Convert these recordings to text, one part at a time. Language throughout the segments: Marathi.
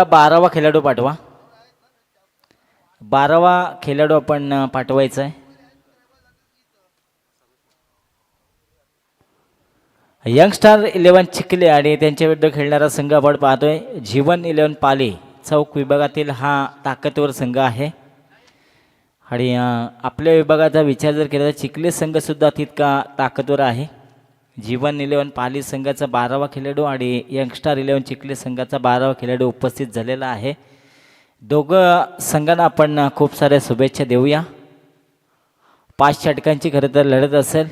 12वा खेळाडू पाठवा. 12वा खेळाडू आपण पाठवायचा आहे. यंगस्टार 11 चिखले आणि त्यांच्या विरुद्ध खेळणारा संघ आपण पाहतोय जीवन 11 पाली. चौक विभागातील हा ताकदवर संघ आहे आणि आपल्या विभागाचा विचार जर केला तर चिखले संघ सुद्धा तितका ताकदवर आहे. जीवन 11 पाली संघाचा 12वा खेळाडू आणि यंगस्टार 11 चिखले संघाचा 12वा खेळाडू उपस्थित झालेला आहे. दोघं संघांना आपण खूप साऱ्या शुभेच्छा देऊया. 5 षटकांची खरं तर लढत असेल.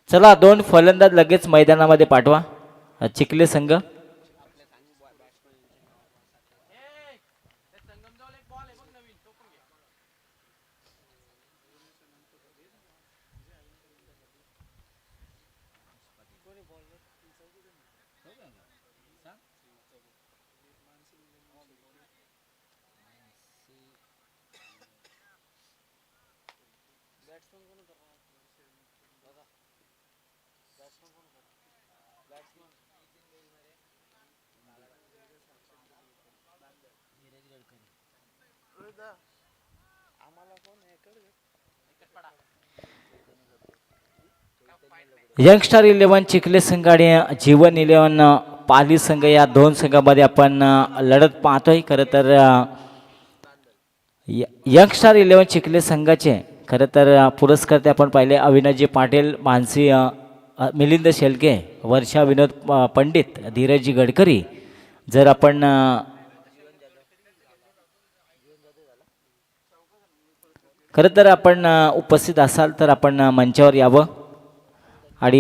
चला 2 फलंदाज लगेच मैदानामध्ये पाठवा. चिखले संघ यंगस्टार 11 चिखले संघ आणि जीवन 11 पाली संघ या 2 संघामध्ये आपण लढत पाहतोय. खरं तर यंगस्टार 11 चिखले संघाचे खरं तर पुरस्कर्ते आपण पाहिले अविनाशजी पाटील, मानसी मिलिंद शेलके, वर्षा विनोद पंडित, धीरजजी गडकरी. जर आपण खरं तर आपण उपस्थित असाल तर आपण मंचावर यावं. आणि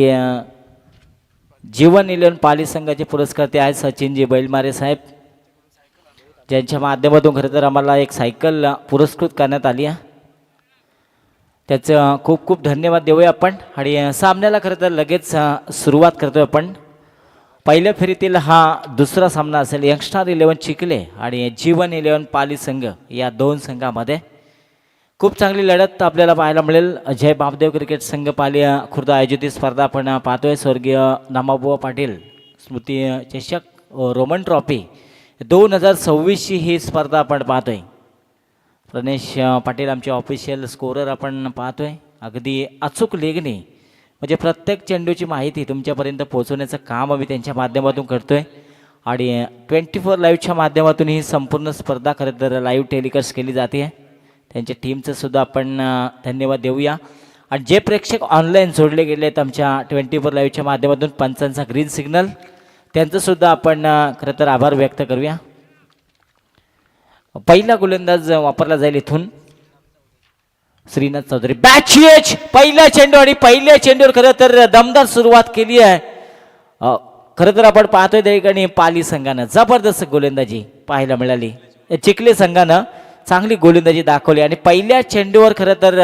जीवन 11 पाली संघाचे पुरस्कर्ते आहेत सचिनजी बैलमारे साहेब, ज्यांच्या माध्यमातून खरं तर आम्हाला एक सायकल पुरस्कृत करण्यात आली आहे. त्याचं खूप खूप धन्यवाद देऊया आपण. आणि सामन्याला खरं तर लगेच सुरुवात करतोय आपण. पहिल्या फेरीतील हा दुसरा सामना असेल यंगस्टार 11 चिखले आणि जीवन 11 पाली संघ या 2 संघामध्ये. खूप चांगली लढत आपल्याला पाहायला मिळेल. जय बापदेव क्रिकेट संघ पाली खुर्द आयोजित ही स्पर्धा आपण पाहतोय. स्वर्गीय नामाबुवा पाटील स्मृती चषक रोमन ट्रॉफी 2026 ही स्पर्धा आपण पाहतोय. प्रणेश पाटील आमचे ऑफिशियल स्कोरर आपण पाहतोय. अगदी अचूक लेगणे म्हणजे प्रत्येक चेंडूची माहिती तुमच्यापर्यंत पोहोचवण्याचं काम आम्ही त्यांच्या माध्यमातून करतोय. आणि 24 लाईव्हच्या माध्यमातून ही संपूर्ण स्पर्धा खरं तर लाईव्ह टेलिकास्ट केली जाते. त्यांच्या टीमचं सुद्धा आपण धन्यवाद देऊया. आणि जे प्रेक्षक ऑनलाईन जोडले गेले आहेत आमच्या 24 लाईव्हच्या माध्यमातून पंचांचा ग्रीन सिग्नल, त्यांचंसुद्धा आपण खरं तर आभार व्यक्त करूया. पहिला गोलंदाज वापरला जाईल इथून श्रीनाथ चौधरी. बॅच पहिला चेंडू आणि पहिल्या चेंडूवर खरं तर दमदार सुरुवात केली आहे. खरं तर आपण पाहतोय त्या ठिकाणी पाली संघानं जबरदस्त गोलंदाजी पाहायला मिळाली. चिखले संघानं चांगली गोलंदाजी दाखवली आणि पहिल्या चेंडूवर खरं तर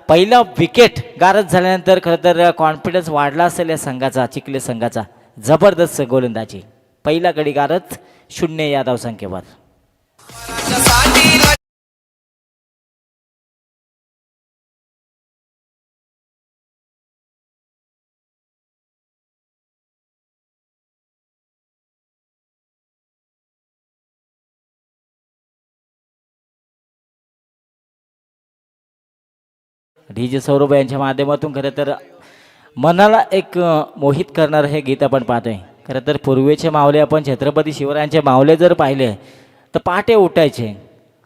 पहिला विकेट गारद झाल्यानंतर खरं तर कॉन्फिडन्स वाढला असेल या संघाचा, चिखले संघाचा. जबरदस्त गोलंदाजी. पहिला गडी गारद 0 या धावसंख्येवर. डीजे सौरभ यांच्या माध्यमातून खरं तर मनाला एक मोहित करणारं हे गीत आपण पाहतोय. खरं तर पूर्वीचे मावले आपण छत्रपती शिवरायांचे मावले जर पाहिले तर पहाटे उठायचे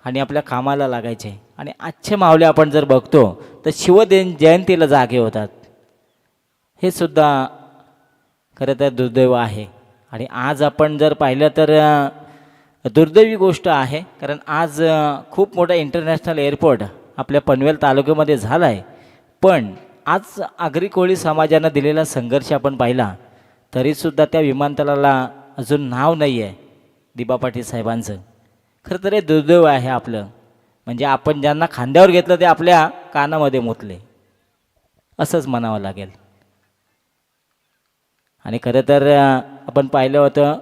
आणि आपल्या कामाला लागायचे. आणि आजचे मावले आपण जर बघतो तर जयंतीला जागे होतात. हे सुद्धा खरं तर दुर्दैव आहे. आणि आज आपण जर पाहिलं तर दुर्दैवी गोष्ट आहे, कारण आज खूप मोठा इंटरनॅशनल एअरपोर्ट आपल्या पनवेल तालुक्यामध्ये झाला आहे. पण आज आगरी कोळी समाजानं दिलेला संघर्ष आपण पाहिला तरीसुद्धा त्या विमानतळाला अजून नाव नाही आहे दिबा पाटील साहेबांचं. खरं तर हे दुर्दैव आहे आपलं. म्हणजे आपण ज्यांना खांद्यावर घेतलं ते आपल्या कानामध्ये मुतले असंच म्हणावं लागेल. आणि खरं तर आपण पाहिलं होतं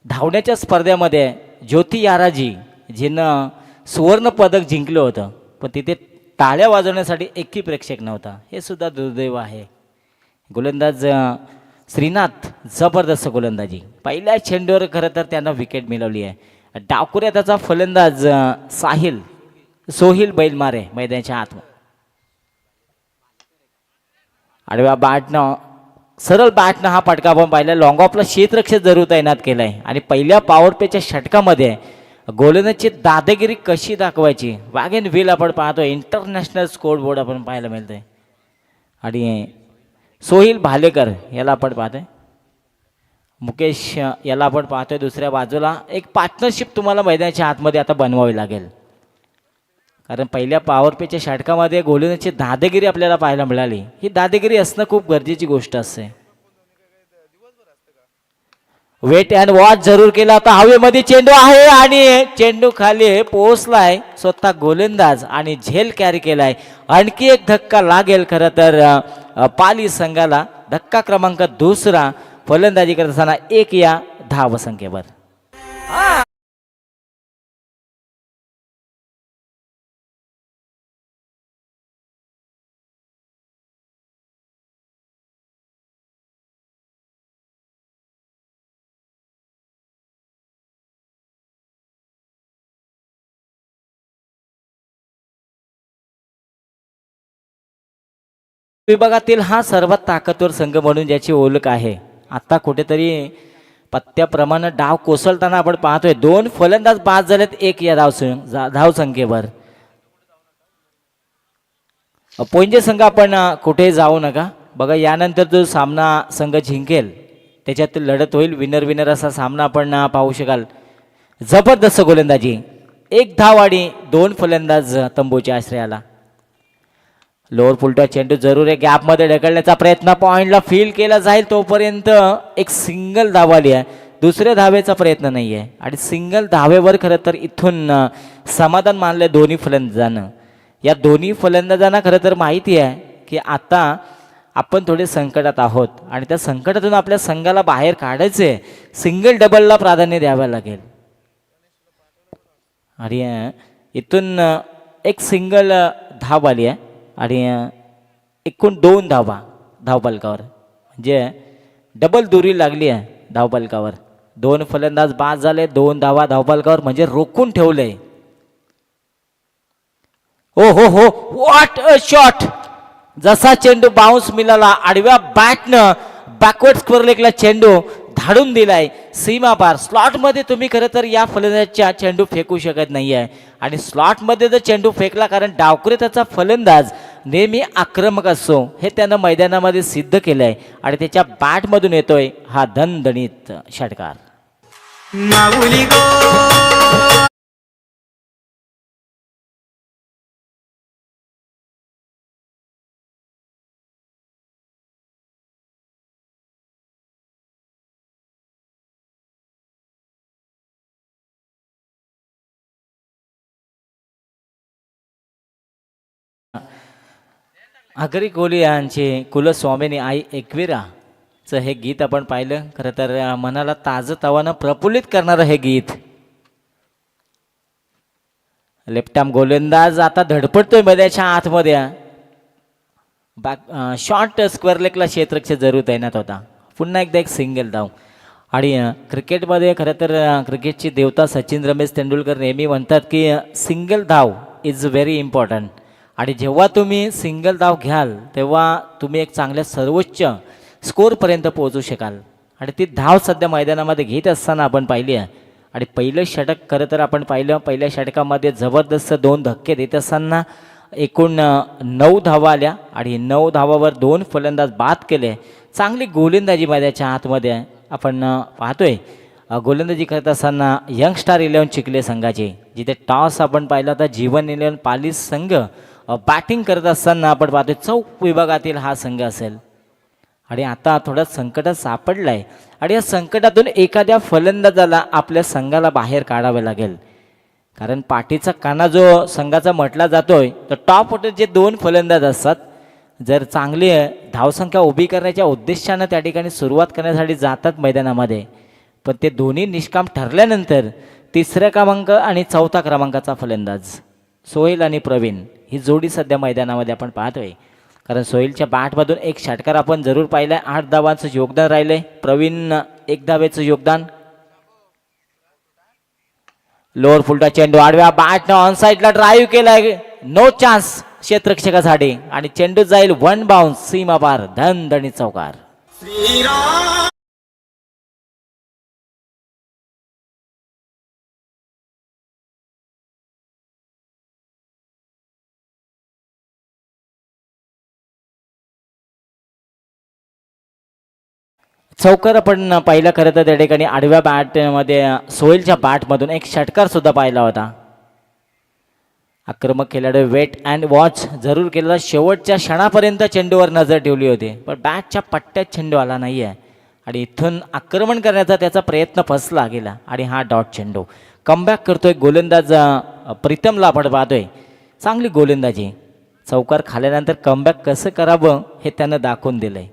धावण्याच्या स्पर्धेमध्ये ज्योती याराजी जिनं सुवर्णपदक जिंकलं होतं, पण तिथे टाळ्या वाजवण्यासाठी एकही प्रेक्षक नव्हता. हे सुद्धा दुर्दैव आहे. गोलंदाज श्रीनाथ जबरदस्त गोलंदाजी, पहिल्या चेंडूवर खरं तर त्यानं विकेट मिळवली आहे. डावकुऱ्या त्याचा फलंदाज सोहिल बैलमारे मैदानाच्या आत. आडव्या बॅटनं सरळ बॅटनं हा फटका आपण पाहिला. लॉंग ऑफला क्षेत्ररक्षक जरूर तैनात केलाय आणि पहिल्या पॉवर प्लेच्या षटकामध्ये गोलंदाजीची दादागिरी कशी दाखवायची वॅग अँड व्हील आपण पाहतोय. इंटरनॅशनल स्कोर बोर्ड आपण पाहायला मिळतंय. आणि सोहिल भालेकर याला आपण पाहतोय, मुकेश याला आपण पाहतोय. दुसऱ्या बाजूला एक पार्टनरशिप तुम्हाला मैदानाच्या आतमध्ये आता बनवावी लागेल, कारण पहिल्या पॉवर प्लेच्या षटकामध्ये गोलंदाजीची दादागिरी आपल्याला पाहायला मिळाली. ही दादागिरी असणं खूप गरजेची गोष्ट असते. वेट अँड वॉच जरूर केला होता. हवेमध्ये चेंडू आहे आणि चेंडू खाली पोहोचलाय. स्वतः गोलंदाज आणि झेल कॅरी केलाय. आणखी एक धक्का लागेल खरं तर पाली संघाला. धक्का क्रमांक दुसरा फलंदाजी करत असताना 1 या धावसंख्येवर. विभागातील हा सर्वात ताकदवर संघ म्हणून ज्याची ओळख आहे. आता कुठेतरी पत्त्याप्रमाणे डाव कोसळताना आपण पाहतोय. 2 फलंदाज बाद झालेत 1 या धावसंख्येवर. पोंजे संघ आपण कुठे जाऊ नका बघा. यानंतर जो सामना संघ जिंकेल त्याच्यात लढत होईल. विनर विनर असा सामना आपण पाहू शकाल. जबरदस्त गोलंदाजी, 1 धाव आणि 2 फलंदाज तंबूच्या आश्रयाला. लोअर फुलटा चेंडू जरूर आहे. गॅपमध्ये ढकलण्याचा प्रयत्न, पॉइंटला फील केला जाईल तोपर्यंत एक सिंगल धाव आली आहे. दुसऱ्या धावेचा प्रयत्न नाही आहे आणि सिंगल धावेवर खरं तर इथून समाधान मानलं दोन्ही फलंदाजांना. या दोन्ही फलंदाजांना खरं तर माहिती आहे की आता आपण थोडे संकटात आहोत आणि त्या संकटातून आपल्या संघाला बाहेर काढायचे. सिंगल डबलला प्राधान्य द्यावं लागेल आणि इथून एक सिंगल धाव आली आहे आणि एकूण 2 धावा धावपलकावर, म्हणजे डबल दुरी लागली आहे धावपलकावर. 2 फलंदाज बाद झाले, 2 धावा धावपलकावर, म्हणजे रोखून ठेवलंय. ओ हो हो, व्हॉट अ शॉट. जसा चेंडू बाउन्स मिळाला आडव्या बॅटनं बॅकवर्ड स्क्वेअर लेगला चेंडू धाडून दिलाय सीमापार. स्लॉटमध्ये तुम्ही खरं तर या फलंदाजाच्या चेंडू फेकू शकत नाही आहे आणि स्लॉटमध्ये जर चेंडू फेकला, कारण डावकुरे त्याचा फलंदाज नेहमी आक्रमक असतो हे त्यानं मैदानामध्ये सिद्ध केलंय आणि त्याच्या बॅटमधून येतोय हा दणदणीत षटकार. आगरी कोहली यांचे कुलस्वामिनी आई एकविराचं हे गीत आपण पाहिलं. खरं तर मनाला ताजं प्रफुल्लित करणारं हे गीत. लेफ्ट आर्म गोलंदाज आता धडपडतोय मैदानाच्या आतमध्ये. शॉर्ट स्क्वेअर लेगला क्षेत्ररक्षक जरूर तैनात होता. पुन्हा एकदा एक सिंगल धाव. आणि क्रिकेटमध्ये खरं तर क्रिकेटची देवता सचिन रमेश तेंडुलकर नेहमी म्हणतात की सिंगल धाव इज व्हेरी इम्पॉर्टंट. आणि जेव्हा तुम्ही सिंगल धाव घ्याल तेव्हा तुम्ही एक चांगल्या सर्वोच्च स्कोरपर्यंत पोहोचू शकाल. आणि ती धाव सध्या मैदानामध्ये घेत असताना आपण पाहिली आहे. आणि पहिलं षटक खरं तर आपण पाहिलं, पहिल्या षटकामध्ये जबरदस्त 2 धक्के देत असताना एकूण 9 धावा आल्या आणि 9 धावावर 2 फलंदाज बाद केले. चांगली गोलंदाजी मैदानाच्या आतमध्ये आपण पाहतोय. गोलंदाजी करत असताना यंगस्टार 11 चिखले संघाचे, जिथे टॉस आपण पाहिला होता जीवन 11 पाली संघ बॅटिंग करत असताना आपण पाहतोय चौक विभागातील हा संघ असेल. आणि आता थोडा संकटात सापडलाय आणि या संकटातून एखाद्या फलंदाजाला आपल्या संघाला बाहेर काढावे लागेल. कारण पाठीचा काना जो संघाचा म्हटला जातोय, तर टॉप ऑर्डर जे 2 फलंदाज असतात, जर चांगली धावसंख्या उभी करण्याच्या उद्देशानं त्या ठिकाणी सुरुवात करण्यासाठी जातात मैदानामध्ये, पण ते दोन्ही निष्काम ठरल्यानंतर 3ऱ्या क्रमांक आणि 4था क्रमांकाचा फलंदाज सोहेल आणि प्रवीण ही जोडी सध्या मैदानामध्ये आपण पाहतोय. कारण सोहेलच्या बॅटमधून एक षटकार आपण जरूर पाहिलाय. 8 धावांचं योगदान राहिलंय. प्रवीण 1 धावेचं योगदान. लोअर फुलटा चेंडू आडव्या बॅटनं ऑन साईडला ड्राईव्ह केलाय. नो चान्स क्षेत्ररक्षकासाठी आणि चेंडू जाईल 1 बाउन्स सीमा पार. धनधणी चौकार. चौकार आपण पाहिला खरं तर त्या ठिकाणी आडव्या बॅटमध्ये सोहेलच्या बॅटमधून एक षटकार सुद्धा पाहिला होता. आक्रमक खेळाडू वेट अँड वॉच जरूर केलेला. शेवटच्या क्षणापर्यंत चेंडूवर नजर ठेवली होती पण बॅटच्या पट्ट्यात चेंडू आला नाही आहे आणि इथून आक्रमण करण्याचा त्याचा प्रयत्न फसला गेला आणि हा डॉट चेंडू. कमबॅक करतोय गोलंदाज प्रीतमला आपण पाहतोय. चांगली गोलंदाजी. चौकार खाल्यानंतर कमबॅक कसं करावं हे त्यानं दाखवून दिलंय.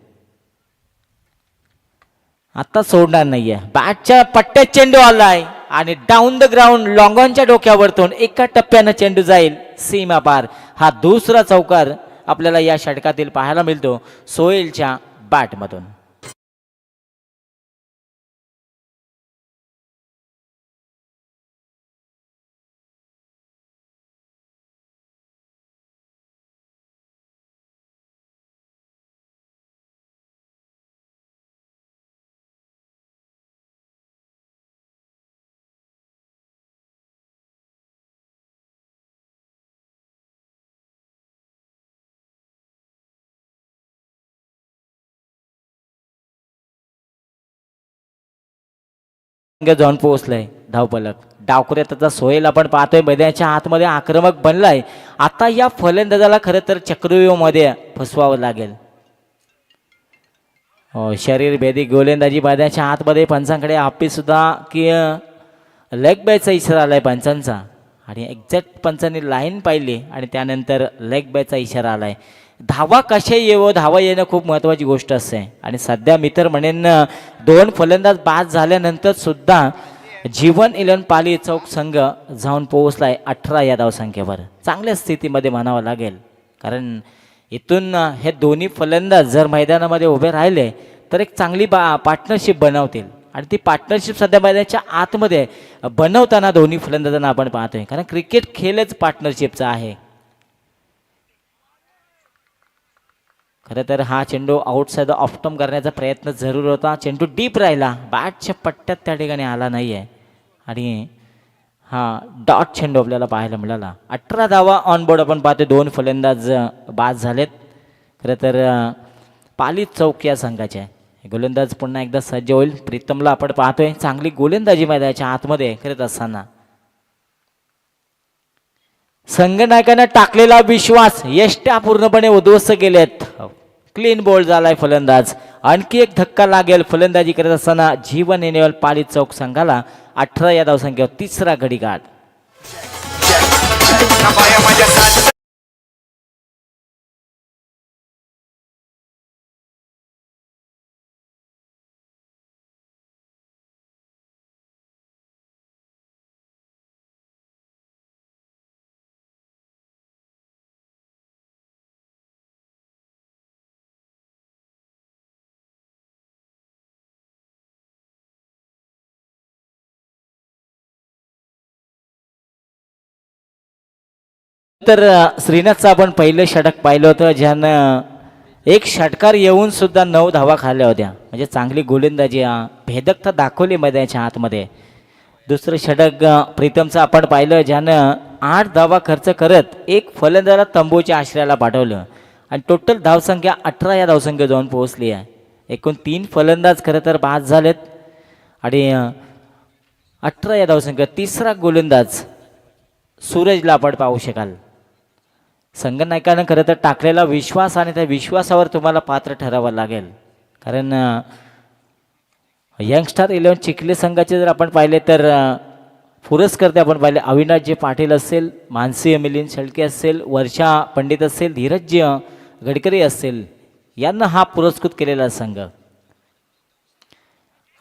आता सोडणार नाहीये. बॅटच्या पट्ट्यात चेंडू आलाय आणि डाऊन द ग्राउंड लॉंगॉनच्या डोक्यावरतून एका टप्प्यानं चेंडू जाईल सीमा पार. हा दुसरा चौकार आपल्याला या षटकातील पाहायला मिळतो सोहेलच्या बॅटमधून. जाऊन पोहोचलाय धावपलक. डावखुऱ्यात त्याचा सोहेल आपण पाहतोय मैदानाच्या आतमध्ये आक्रमक बनलाय. आता या फलंदाजाला खरं तर चक्रव्यूहामध्ये फसवावं लागेल. शरीर भेदी गोलंदाजी मैदानाच्या आतमध्ये. पंचांकडे हापीस सुद्धा की लेग बायचा इशारा आलाय पंचांचा आणि एक्झॅक्ट पंचांनी लाईन पाहिली आणि त्यानंतर लेग बायचा इशारा आलाय. धावा कशा येवो, धावा येणं खूप महत्त्वाची गोष्ट असते आणि सध्या मी तर म्हणेन 2 फलंदाज बाद झाल्यानंतर सुद्धा जीवन 11 पाली चौक संघ जाऊन पोहोचलाय 18 या धावसंख्येवर. चांगल्या स्थितीमध्ये म्हणावं लागेल कारण इथून हे दोन्ही फलंदाज जर मैदानामध्ये उभे राहिले तर एक चांगली पार्टनरशिप बनवतील आणि ती पार्टनरशिप सध्या मैदानाच्या आतमध्ये बनवताना दोन्ही फलंदाजांना आपण पाहतोय कारण क्रिकेट खेळच पार्टनरशिपचा आहे. खरं तर हा चेंडू आउटसाईड ऑफ स्टंप करण्याचा प्रयत्न जरूर होता. चेंडू डीप राहिला. बॅटच्या पट्ट्यात त्या ठिकाणी आला नाही आहे आणि हा डॉट चेंडू आपल्याला पाहायला मिळाला. 18 धावा ऑन बोर्ड आपण पाहतो. 2 फलंदाज बाद झालेत. खरं तर पाली चौक या संघाचे आहे. गोलंदाज पुन्हा एकदा सज्ज होईल. प्रीतमला आपण पाहतोय. चांगली गोलंदाजी मैदानाच्या आतमध्ये करत असताना संघनायकानं टाकलेला विश्वास यष्ट्या पूर्णपणे उद्ध्वस्त केलेत. क्लीन बोल्ड झालाय फलंदाज. आणखी एक धक्का लागेल फलंदाजी करत असताना जीवन एनेवल पाली चौक संघाला. 18 या धावसंख्येवर तिसरा गडीगाठ. तर श्रीनाथचं आपण पहिलं षटक पाहिलं होतं ज्यानं एक षटकार येऊन सुद्धा 9 धावा खाल्ल्या होत्या. म्हणजे चांगली गोलंदाजी भेदकता दाखवली मैदानाच्या आतमध्ये. दुसरं षटक प्रीतमचं आपण पाहिलं ज्यानं 8 धावा खर्च करत एक फलंदाजाला तंबूच्या आश्रयाला पाठवलं आणि टोटल धावसंख्या 18 या धावसंख्या जाऊन पोहोचली आहे. एकूण 3 फलंदाज खरं तर बाद झालेत आणि 18 या धावसंख्या. तिसरा गोलंदाज सूरजला आपण पाहू शकाल. संघनायकानं खरं तर टाकलेला विश्वास आणि त्या विश्वासावर तुम्हाला पात्र ठरावं लागेल कारण यंगस्टार 11 चिखली संघाचे जर आपण पाहिले तर पुरस्कर्ते आपण पाहिले अविनाशजी पाटील असेल, मानसी मिलिंद शेळके असेल, वर्षा पंडित असेल, धीरजजी गडकरी असेल यांना हा पुरस्कृत केलेला संघ.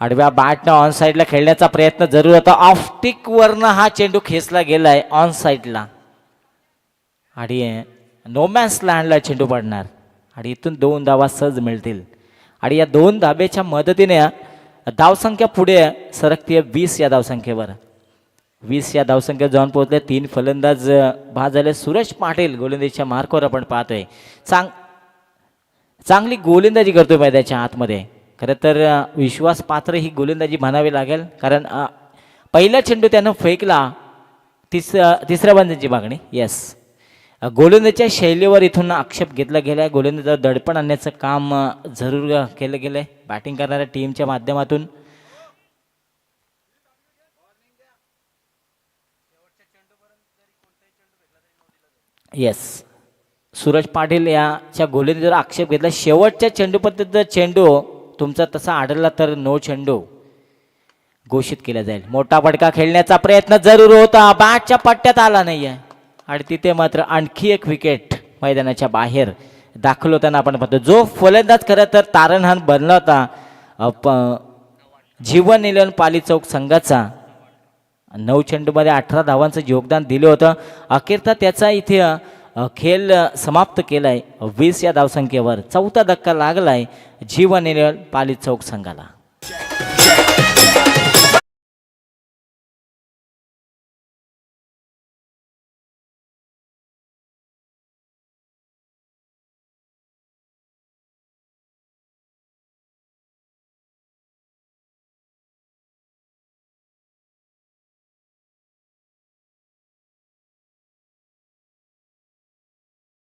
आडव्या बॅटनं ऑन साईडला खेळण्याचा प्रयत्न जरूर होता. ऑफ स्टिक वरनं हा चेंडू खेचला गेलाय ऑन साईडला आणि नो मॅन्स लँडला चेंडू पडणार. आणि इथून 2 धावा सहज मिळतील आणि या 2 धाब्याच्या मदतीने धावसंख्या पुढे सरकते 20 या धावसंख्येवर. 20 या धावसंख्येवर जाऊन पोहोचले. 3 फलंदाज बाद झाले. सूरज पाटील गोलंदाजीच्या मार्कवर आपण पाहतोय. चांगली गोलंदाजी करतोय मैदानाच्या आतमध्ये. खरं तर विश्वासपात्र ही गोलंदाजी म्हणावी लागेल, कारण पहिला चेंडू त्यानं फेकला. तिसऱ्या बंदाची मागणी. येस, गोलंदाजीच्या शैलीवर इथून आक्षेप घेतला गेला आहे. गोलंदाजीवर दडपण आणण्याचं काम जरूर केलं गेलं आहे बॅटिंग करणाऱ्या टीमच्या माध्यमातून. येस, सूरज पाटील याच्या गोलंदाजीवर आक्षेप घेतला. शेवटच्या चेंडूपर्यंत चेंडू तुमचा तसा आढळला तर नो चेंडू घोषित केला जाईल. मोठा फटका खेळण्याचा प्रयत्न जरूर होता, बॅटच्या पट्ट्यात आला नाहीये आणि तिथे मात्र आणखी एक विकेट मैदानाच्या बाहेर दाखल होताना आपण पाहतो. जो फलंदाज खरं तर तारणहाण बनला होता जीवन इलेव्हन पाली चौक संघाचा, 9 चेंडूमध्ये 18 धावांचं योगदान दिलं होतं. अखेरता त्याचा इथे खेळ समाप्त केलाय 20 या धावसंख्येवर. 4था धक्का लागलाय जीवन इलेव्हन पाली चौक संघाला.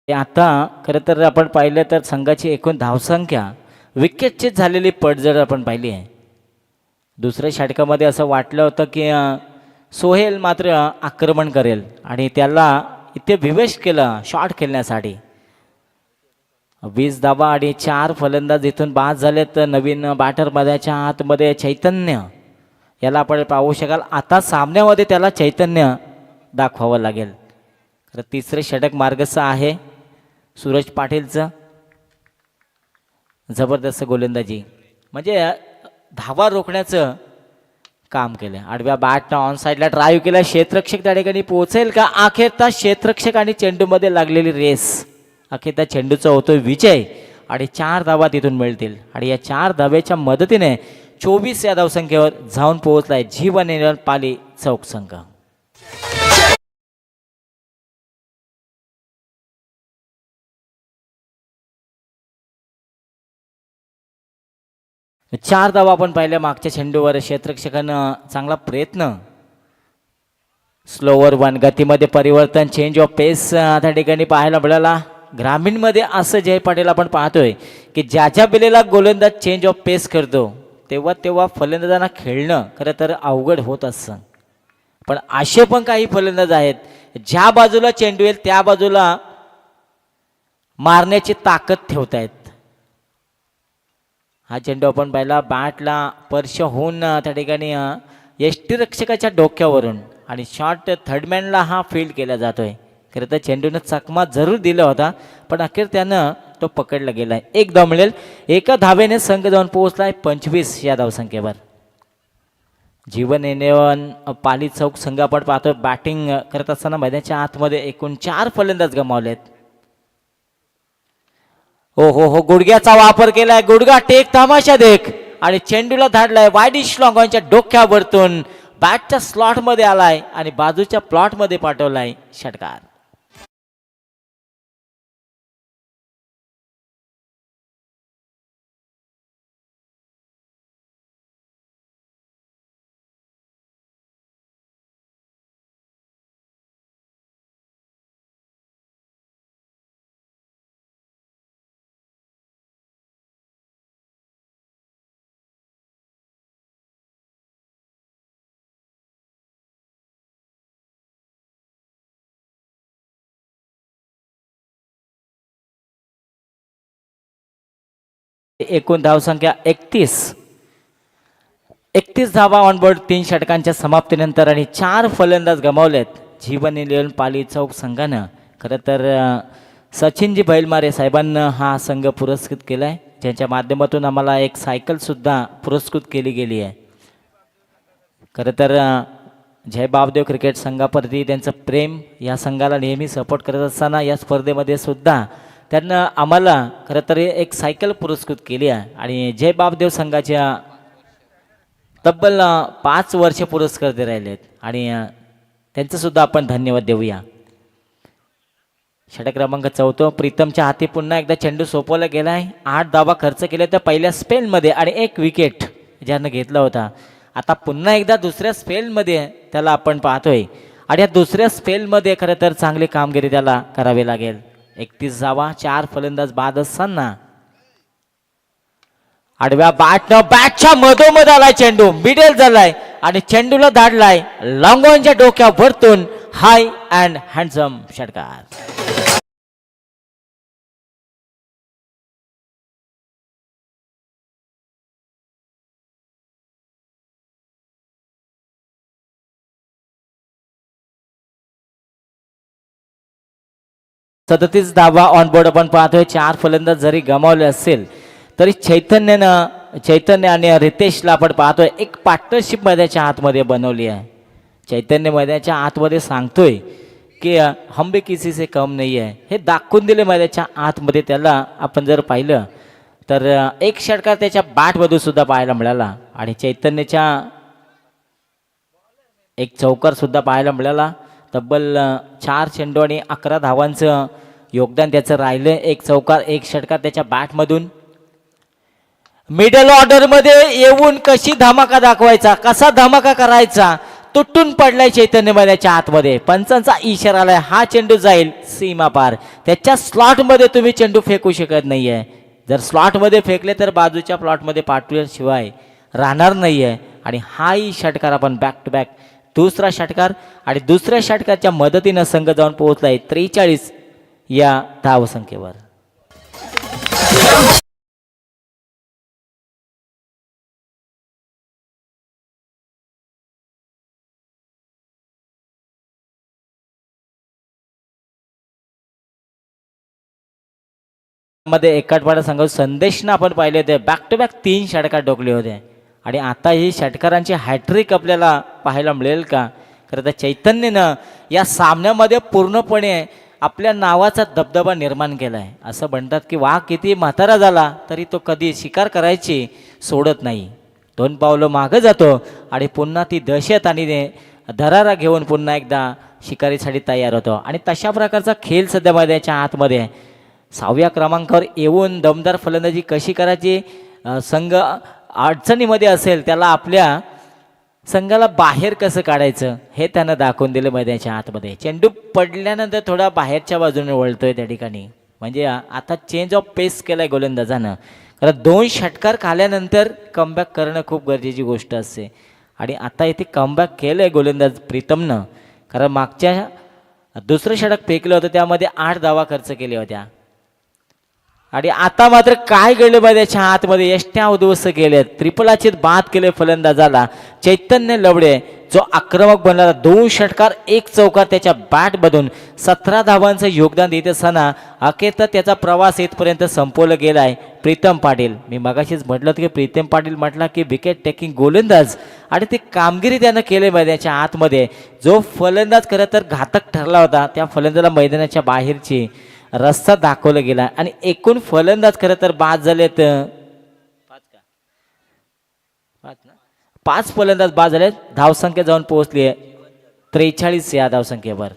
आता खरं तर आपण पाहिलं तर संघाची एकूण धावसंख्या विकेटची झालेली पडझड आपण पाहिली आहे. दुसऱ्या षटकामध्ये असं वाटलं होतं की सोहेल मात्र आक्रमण करेल आणि त्याला इथे विवेश केलं शॉट खेळण्यासाठी. 20 धावा आणि 4 फलंदाज इथून बाद झाले. तर नवीन बॅटर मध्याच्या आतमध्ये चैतन्य याला आपण पाहू शकाल. आता सामन्यामध्ये त्याला चैतन्य दाखवावं लागेल. तर तिसरे षटक मार्गस्थ आहे सूरज पाटीलचं. जबरदस्त गोलंदाजी म्हणजे धावा रोखण्याचं काम केलं. आडव्या बॅटनं ऑन साईडला ड्राईव्ह केला. क्षेत्ररक्षक त्या ठिकाणी पोहोचेल का? अखेरता क्षेत्ररक्षक आणि चेंडूमध्ये लागलेली रेस. अखेरता चेंडूचा होतोय विजय आणि 4 धावा तिथून मिळतील आणि या 4 धाव्याच्या मदतीने 24 या धावसंख्येवर जाऊन पोहोचलाय जीवन इलेव्हन पाली चौक संघ. 4 धावा आपण पाहिल्या मागच्या चेंडूवर. क्षेत्ररक्षकानं चांगला प्रयत्न. स्लोवर वन गतीमध्ये परिवर्तन, चेंज ऑफ पेस त्या ठिकाणी पाहायला मिळाला. ग्रामीणमध्ये असं जय पाटील आपण पाहतोय की ज्याच्या बेलेला गोलंदाज चेंज ऑफ पेस करतो तेव्हा फलंदाजांना खेळणं खरं तर अवघड होत असतं. पण असे पण काही फलंदाज आहेत ज्या बाजूला चेंडू येईल त्या बाजूला मारण्याची ताकद ठेवतायत. हा चेंडू आपण पाहिला बॅटला स्पर्श होऊन त्या ठिकाणी यष्टीरक्षकाच्या डोक्यावरून आणि शॉट थर्डमॅनला हा फील्ड केला जातोय. खरं तर चेंडूनं चकमा जरूर दिला होता पण अखेर त्यानं तो पकडला गेलाय. 1 धाव मिळेल. एका धावेने संघ जाऊन पोहोचलाय 25 या धावसंख्येवर. जीवन इलेव्हन पाली चौक संघ आपण पाहतो बॅटिंग करत असताना मैदानाच्या आतमध्ये एकूण 4 फलंदाज गमावलेत. हो गुडघ्याचा वापर केलाय. गुडघा टेक तमाशा देख आणि चेंडूला धाडलाय वाईडिश लॉंगॉनच्या डोक्यावरतून. बॅटच्या स्लॉट मध्ये आलाय आणि बाजूच्या प्लॉट मध्ये पाठवलाय षटकार. एकूण धावसंख्या 31 धावा ऑनबोर्ड 3 षटकांच्या समाप्तीनंतर आणि 4 फलंदाज गमावलेत जीवन इलेव्हन पाली चौक संघानं. खरं तर सचिनजी बैलमारे साहेबांना हा संघ पुरस्कृत केलाय ज्यांच्या माध्यमातून आम्हाला एक सायकल सुद्धा पुरस्कृत केली गेली आहे. खरं तर जय बापदेव क्रिकेट संघाप्रती त्यांचं प्रेम, या संघाला नेहमी सपोर्ट करत असताना या स्पर्धेमध्ये सुद्धा त्यांना आम्हाला खरं तर एक सायकल पुरस्कृत केली आहे आणि जय बापदेव संघाच्या तब्बल 5 वर्ष पुरस्कार दे राहिलेत आणि त्यांचंसुद्धा आपण धन्यवाद देऊया. षटक क्रमांक 14 प्रीतमच्या हाती पुन्हा एकदा चेंडू सोपवला गेला आहे. 8 धावा खर्च केले तर पहिल्या स्पेलमध्ये आणि 1 विकेट ज्यानं घेतला होता. आता पुन्हा एकदा दुसऱ्या स्पेलमध्ये त्याला आपण पाहतोय आणि या दुसऱ्या स्पेलमध्ये खरं तर चांगली कामगिरी त्याला करावी लागेल. 31 धावा 4 फलंदाज बाद असताना आडव्या बॅटच्या मधोमध आलाय चेंडू, मिडल झालाय आणि चेंडूला धाडलाय लॉंगॉनच्या डोक्यावरतून हाय अँड हँडसम षटकार. सदतीस धावा ऑन बोर्ड आपण पाहतोय. 4 फलंदाज जरी गमावले असेल तरी चैतन्य आणि रितेशला आपण पाहतोय एक पार्टनरशिप मैदानाच्या आतमध्ये बनवली आहे. चैतन्य मैदानाच्या आतमध्ये सांगतोय की हम भी किसी से कम नहीं है, हे दाखवून दिले मैदानाच्या आतमध्ये. त्याला आपण जर पाहिलं तर एक षटकार त्याच्या बॅटमधून सुद्धा पाहायला मिळाला आणि चैतन्यच्या एक चौकार सुद्धा पाहायला मिळाला. तब्बल 4 चेंडू आणि 11 धावांचं योगदान त्याचं राहिलं. एक चौकार एक षटकार त्याच्या बॅटमधून. मिडल ऑर्डरमध्ये येऊन कशी धमाका दाखवायचा, कसा धमाका करायचा, तुटून पडलाय चैतन्य मैदानाच्या आतमध्ये. पंचांचा इशारा आलाय, हा चेंडू जाईल सीमा पार. त्याच्या स्लॉटमध्ये तुम्ही चेंडू फेकू शकत नाहीये. जर स्लॉटमध्ये फेकले तर बाजूच्या प्लॉटमध्ये पाठवल्याशिवाय राहणार नाहीये. आणि हाही षटकार आपण बॅक टू बॅक दुसरा षटकार आणि दुसऱ्या षटकाच्या मदतीनं संघ जाऊन पोहोचलाय 43 या धावसंख्येवर. मध्ये एकाटवाडा संघ संदेशनं आपण पाहिले होते बॅक टू बॅक 3 षटकार डोकले होते आणि आता ही षटकारांची हॅट्रिक आपल्याला पाहायला मिळेल का. खरं तर चैतन्यनं या सामन्यामध्ये पूर्णपणे आपल्या नावाचा दबदबा निर्माण केला आहे. असं म्हणतात की वाघ किती म्हातारा झाला तरी तो कधी शिकार करायची सोडत नाही. 2 पावलं मागं जातो आणि पुन्हा ती दहशत आणि दरारा घेऊन पुन्हा एकदा शिकारीसाठी तयार होतो. आणि तशा प्रकारचा खेळ सध्या मैदानाच्या आतमध्ये 6व्या क्रमांकावर येऊन दमदार फलंदाजी कशी करायची. संघ अडचणीमध्ये असेल त्याला आपल्या संघाला बाहेर कसं काढायचं हे त्यानं दाखवून दिलं मैदानाच्या आतमध्ये. चेंडू पडल्यानंतर थोडा बाहेरच्या बाजूने वळतोय त्या ठिकाणी. म्हणजे आता चेंज ऑफ पेस केलाय गोलंदाजानं. कारण 2 षटकार खाल्यानंतर कमबॅक करणं खूप गरजेची गोष्ट असते आणि आता इथे कमबॅक केलंय गोलंदाज प्रीतमनं. कारण मागच्या दुसरं षटक फेकलं होतं त्यामध्ये 8 धावा खर्च केल्या होत्या आणि आता मात्र काय घडलं मैदानाच्या आतमध्ये यष्ट्या उद्ध्वस्त केले. त्रिपलाचीत बाद केले फलंदाजाला चैतन्य लवडे जो आक्रमक बनला. 2 षटकार 1 चौकार त्याच्या बॅटमधून 17 धावांचं योगदान देत असताना अखेर तर त्याचा प्रवास इथपर्यंत संपवला गेलाय. प्रीतम पाटील, मी मगाशीच म्हटलं होतं की प्रीतम पाटील म्हटला की विकेट टेकिंग गोलंदाज आणि ती कामगिरी त्यानं केली मैदानाच्या आतमध्ये. जो फलंदाज खरं तर घातक ठरला होता त्या फलंदाजाला मैदानाच्या बाहेरची रस्ता दाखवला गेला आणि एकूण फलंदाज खरं तर बाद झालेत 5 फलंदाज बाद झालेत. धावसंख्या जाऊन पोहोचली आहे 43 या धावसंख्येवर.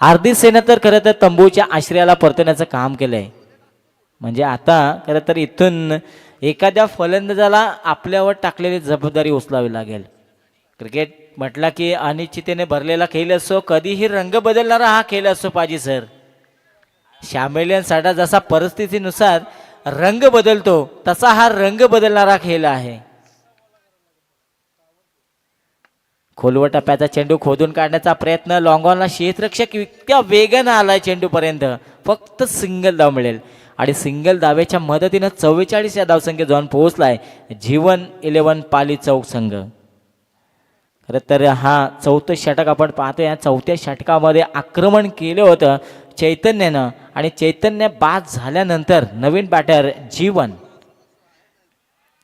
अर्धी सेना तर खरं तर तंबूच्या आश्रयाला परतण्याचं काम केलंय. म्हणजे आता खरं तर इथून एखाद्या फलंदाजाला आपल्यावर टाकलेली जबाबदारी उचलावी लागेल. क्रिकेट म्हटला की अनिश्चिततेने भरलेला खेळ असो, कधीही रंग बदलणारा हा खेळ असो पाहिजे सर. शामेलियन साठा जसा परिस्थितीनुसार रंग बदलतो तसा हा रंग बदलणारा खेळ आहे. खोलवर टप्प्याचा चेंडू खोदून काढण्याचा प्रयत्न. लॉंगॉनला क्षेत्ररक्षक इतक्या वेगानं आलाय चेंडूपर्यंत. फक्त सिंगल धाव मिळेल आणि सिंगल धावेच्या मदतीनं 44 या धावसंख्येत जाऊन पोहोचलाय जीवन 11 पाली चौक संघ. खरं तर हा 4थं षटक आपण पाहतो. या 4थ्या षटकामध्ये आक्रमण केलं होतं चैतन्यानं आणि चैतन्य बाद झाल्यानंतर नवीन batter Jeevan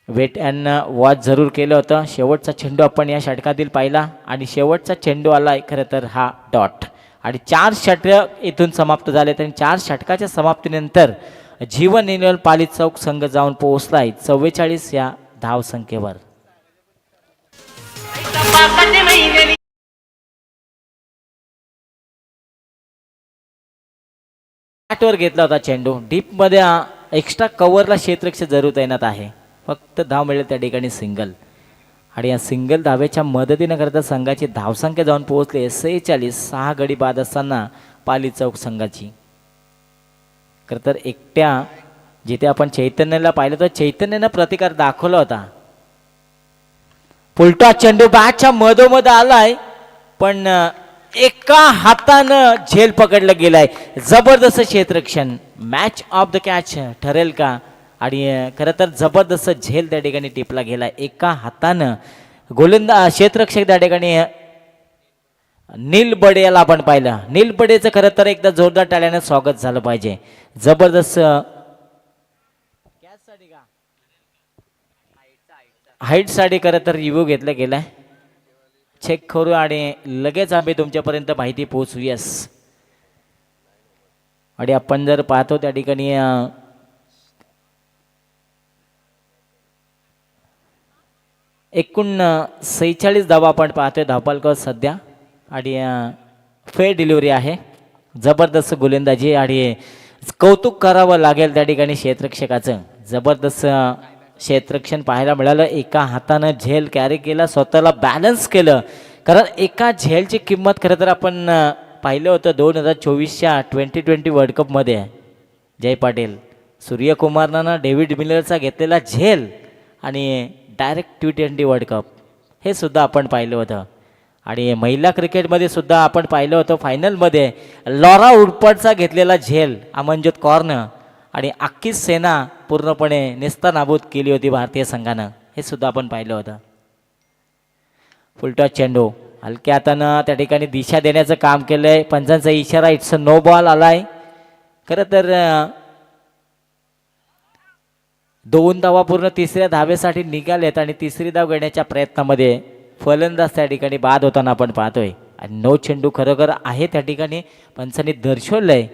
wait and watch जरूर केलं होतं. शेवटचा चेंडू आपण या षटकातील पाहिला आणि शेवटचा चेंडू आला खरं तर हा डॉट आणि 4 षटक इथून समाप्त झाले आणि 4 षटकाच्या समाप्तीनंतर जीवन निर्मल पाली चौक संघ जाऊन पोहोचलाय 44 या धावसंख्येवर. बॅटवर घेतला होता चेंडू डीप मध्ये एक्स्ट्रा कव्हरला क्षेत्ररक्षक जरूर तैनात आहे. फक्त धाव मिळेल त्या ठिकाणी सिंगल आणि या सिंगल धावेच्या मदतीने करता संघाची धावसंख्या जाऊन पोहोचले 46. 6 गडी बाद असताना पाली चौक संघाची. खरं तर एकट्या जिथे आपण चैतन्याला पाहिलं तर चैतन्यानं प्रतिकार दाखवला होता. पुलटा चेंडू बॅटच्या मधोमध आलाय पण एका हातानं झेल पकडला गेलाय. जबरदस्त क्षेत्ररक्षण. मॅच ऑफ द कॅच ठरेल का? आणि खरं तर जबरदस्त झेल त्या ठिकाणी टिपला गेला. एका हातानं गोलंदाज क्षेत्ररक्षक त्या ठिकाणी नील बडे याला आपण पाहिलं. नील बडेचं खरं तर एकदा जोरदार टाळ्याने स्वागत झालं पाहिजे. जबरदस्त हाईट साठी खरं तर रिव्ह्यू घेतला गेलाय. चेक करू आणि लगेच आम्ही तुमच्यापर्यंत माहिती पोहोचू. यस आणि आपण जर पाहतो त्या ठिकाणी एकूण 46 धावा आपण पाहतोय धावपालकावर सध्या आणि फेअर डिलिव्हरी आहे. जबरदस्त गोलंदाजी आणि कौतुक करावं लागेल त्या ठिकाणी क्षेत्ररक्षकाचं. जबरदस्त क्षेत्ररक्षण पाहायला मिळालं. एका हातानं झेल कॅरी केला, स्वतःला बॅलन्स केलं. कारण एका झेलची किंमत खरं तर आपण पाहिलं होतं 2024च्या T20 वर्ल्ड कपमध्ये जय पाटील सूर्यकुमारनं डेव्हिड मिलरचा घेतलेला झेल आणि डायरेक्ट T20 वर्ल्ड कप हे सुद्धा आपण पाहिलं होतं. आणि महिला क्रिकेटमध्ये सुद्धा आपण पाहिलं होतं फायनलमध्ये लॉरा वुडफॉर्डचा घेतलेला झेल अमनजोत कौरनं आणि अख्खी सेना पूर्णपणे नेस्तनाबूत केली होती भारतीय संघानं. हे सुद्धा आपण पाहिलं होतं. फुलटॉस चेंडू हलक्या हातानं त्या ठिकाणी दिशा देण्याचं काम केलंय. पंचांचा इशारा इट्स नो बॉल आलाय. खरं तर 2 धावा पूर्ण तिसऱ्या धावेसाठी निघालेत आणि तिसरी धाव घेण्याच्या प्रयत्नामध्ये फलंदाज त्या ठिकाणी बाद होताना आपण पाहतोय. आणि 9 चेंडू खरोखर आहे त्या ठिकाणी पंचांनी दर्शवलंय.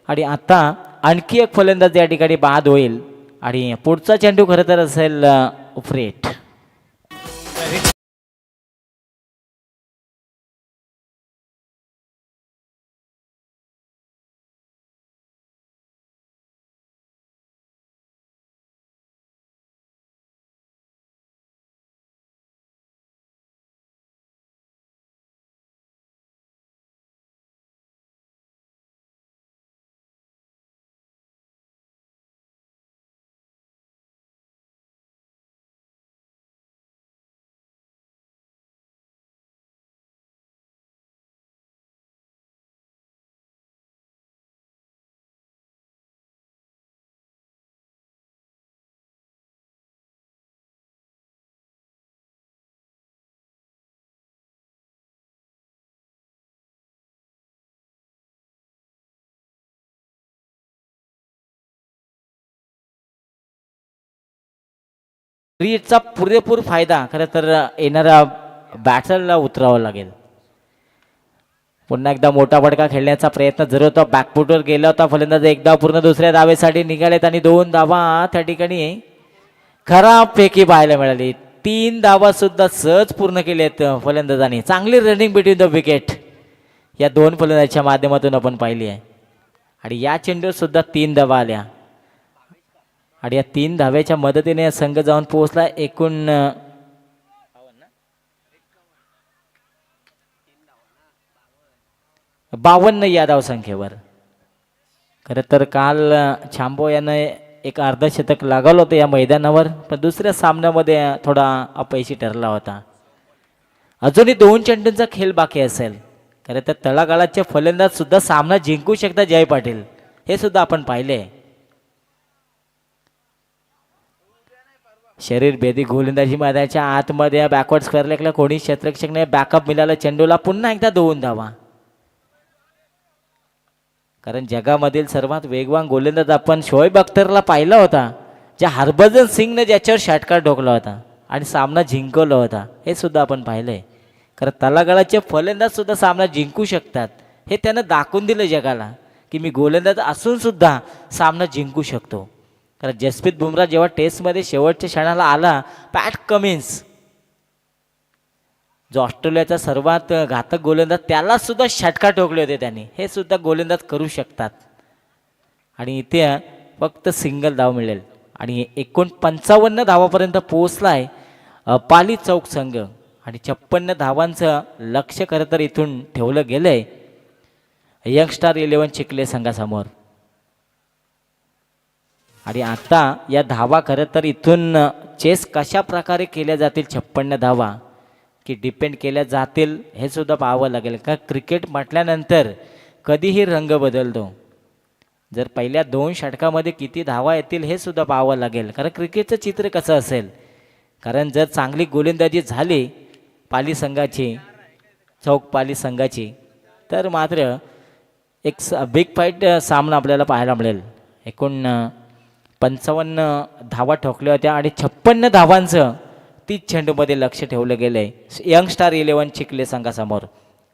आणि आता आणखी एक फलंदाज या ठिकाणी बाद होईल आणि पुढचा चेंडू खरं तर असेल फ्रेट. चा पुरेपूर फायदा खरं तर येणाऱ्या बॅटरला उतरावा लागेल. पुन्हा एकदा मोठा फटका खेळण्याचा प्रयत्न जरूर होता. बॅकफुटवर गेला होता फलंदाज. एकदा पूर्ण दुसऱ्या धावेसाठी निघालेत आणि 2 धावा त्या ठिकाणी खराबपैकी पाहायला मिळाली. 3 धावा सुद्धा सहज पूर्ण केलेत फलंदाजांनी. चांगली रनिंग बिटवीन द विकेट या 2 फलंदाजाच्या माध्यमातून आपण पाहिली आहे. आणि या चेंडूवर सुद्धा 3 धावा आल्या आणि या 3 धाव्याच्या मदतीने संघ जाऊन पोहोचला एकूण 52 या धावसंख्येवर. खरं तर काल छांबो यानं एक अर्धशतक लागवलं होतं या मैदानावर, पण दुसऱ्या सामन्यामध्ये थोडा अपयशी ठरला होता. अजूनही 2 चेंडूंचा खेळ बाकी असेल. खरं तर तळागाळाचे फलंदाज सुद्धा सामना जिंकू शकतात जय पाटील, हे सुद्धा आपण पाहिले. शरीर भेदी गोलंदाजी मैदानाच्या आतमध्ये बॅकवर्ड स्क्वेअर लेगला कोणी क्षेत्ररक्षकने बॅकअप मिळाला चेंडूला. पुन्हा एकदा 2 धावा. कारण जगामधील सर्वात वेगवान गोलंदाज आपण शोएब अख्तरला पाहिला होता, ज्या हरभजन सिंगने ज्याच्यावर षटकार ठोकला होता आणि सामना जिंकवला होता, हे सुद्धा आपण पाहिलंय. कारण तळागाळाचे फलंदाज सुद्धा सामना जिंकू शकतात, हे त्यानं दाखवून दिलं जगाला की मी गोलंदाज असून सुद्धा सामना जिंकू शकतो. कारण जसप्रीत बुमराह जेव्हा टेस्टमध्ये शेवटच्या क्षणाला आला, पॅट कमिन्स जो ऑस्ट्रेलियाचा सर्वात घातक गोलंदाज त्याला सुद्धा षटकार ठोकले होते त्यांनी, हे सुद्धा गोलंदाज करू शकतात. आणि इथे फक्त सिंगल धाव मिळेल आणि 49 धावापर्यंत पोहोचला आहे पाली चौक संघ. आणि 56 धावांचं लक्ष खरं तर इथून ठेवलं गेलं आहे यंगस्टार 11 चिखले संघासमोर. आणि आता या धावा खरं तर इथून चेस कशा प्रकारे केल्या जातील 56 धावा की डिपेंड केल्या जातील हे सुद्धा पाहावं लागेल. का क्रिकेट म्हटल्यानंतर कधीही रंग बदलतो. जर पहिल्या 2 षटकामध्ये किती धावा येतील हे सुद्धा पाहावं लागेल. कारण क्रिकेटचं चित्र कसं असेल, कारण जर चांगली गोलंदाजी झाली पाली संघाची, चौक पाली संघाची, तर मात्र एक बिग फाईट सामना आपल्याला पाहायला मिळेल. 55 धावा ठोकल्या होत्या आणि 56 धावांचं 30 चेंडूमध्ये लक्ष ठेवलं गेलं आहे यंगस्टार 11 चिखले संघासमोर.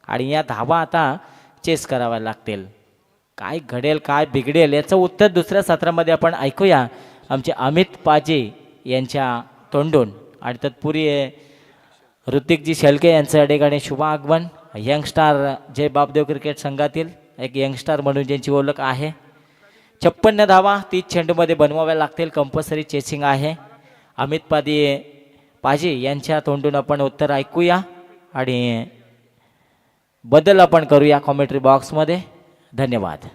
आणि या धावा आता चेस कराव्या लागतील. काय घडेल काय बिघडेल याचं उत्तर दुसऱ्या सत्रामध्ये आपण ऐकूया आमचे अमित पाजे यांच्या तोंडून. आणि तत्पूर्वी ऋतिकजी शेळके यांचं अडेगाणे शुभ आगमन. यंगस्टार जय बापदेव क्रिकेट संघातील एक यंगस्टार म्हणून ज्यांची ओळख आहे. 56 धावा 30 चेंडूमध्ये बनवाव्या लागतील, कंपल्सरी चेसिंग आहे. अमित पाजे यांच्या तोंडून आपण उत्तर ऐकूया आणि बदल आपण करूया कॉमेंट्री बॉक्समध्ये. धन्यवाद.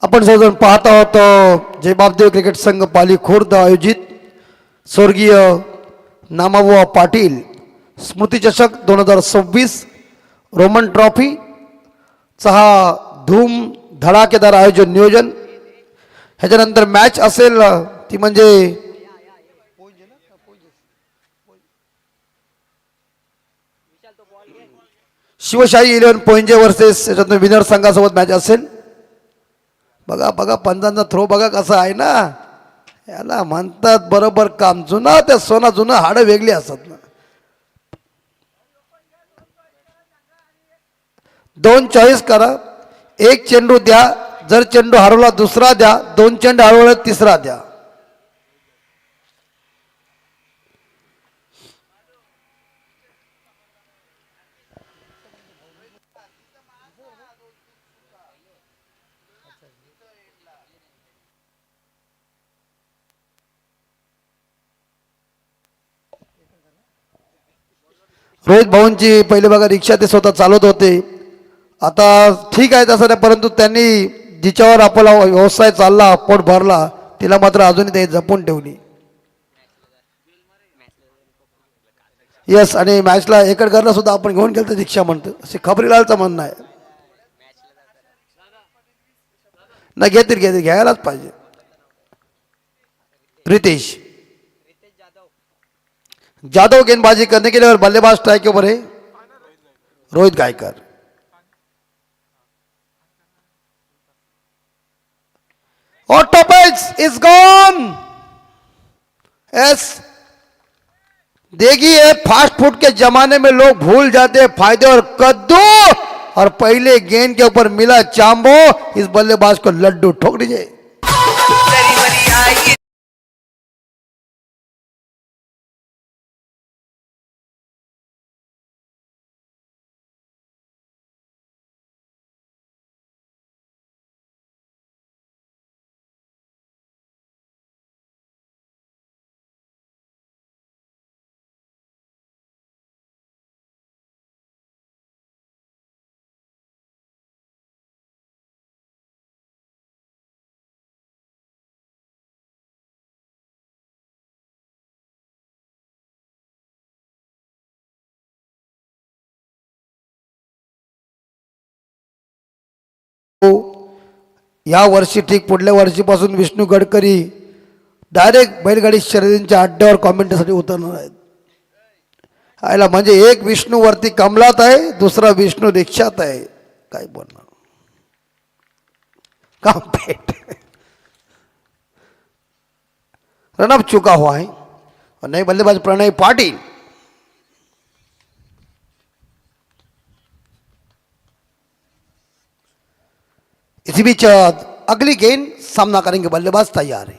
आपण सर्वजण पाहत आहोत जय बापदेव क्रिकेट संघ पाली खुर्द आयोजित स्वर्गीय नामाबुवा पाटील स्मृती चषक 2026 रोमन ट्रॉफी चा हा धूम धडाकेदार आयोजन नियोजन. ह्याच्यानंतर मॅच असेल ती म्हणजे शिवशाही 11 पोंजे वर्सेस याच्यातून विनर संघासोबत मॅच असेल. बघा बघा पंजांचा थ्रो बघा कसा आहे ना, याला म्हणतात बरोबर काम. जुना त्या सोना जुनं हाडं वेगळी असतात ना. 2 चॉईस करा, एक चेंडू द्या, जर चेंडू हरवला दुसरा द्या, 2 चेंडू हरवला तिसरा द्या. रोहित भाऊंची पहिले बघा रिक्षा ते स्वतः चालवत होते. आता ठीक आहे तसं नाही, परंतु त्यांनी जिच्यावर आपला व्यवसाय चालला, पोट भरला, तिला मात्र अजूनही ते जपून ठेवली. यस, आणि मॅचला एकडकरला सुद्धा आपण घेऊन गेलो तर रिक्षा म्हणतो, असे खबरीलालचं म्हणणं आहे. नाही घेतील घ्यायलाच पाहिजे. रितेश जाधव गेंदबाजी करने के लिए और बल्लेबाज स्ट्राइक के ऊपर है रोहित गायकर. और टॉपिक्स इज गॉन. यस, देखिए फास्ट फूड के जमाने में लोग भूल जाते हैं फायदे और कद्दू, और पहले गेंद के ऊपर मिला चांबो, इस बल्लेबाज को लड्डू ठोक दीजिए. या वर्षी ठीक पुढल्या वर्षीपासून विष्णू गडकरी डायरेक्ट बैलगाडी शर्यतींच्या अड्ड्यावर कॉमेंटसाठी उतरणार आहेत. आयला म्हणजे एक विष्णू वरती कमलात आहे, दुसरा विष्णू रिक्षात आहे. काय बोलणार, कॉम्पेट रन अप चुका हुआ है. और नए बल्लेबाज प्रणय पाटिल. इसी बीच अगली गेंद सामना करेंगे बल्लेबाज तैयार है.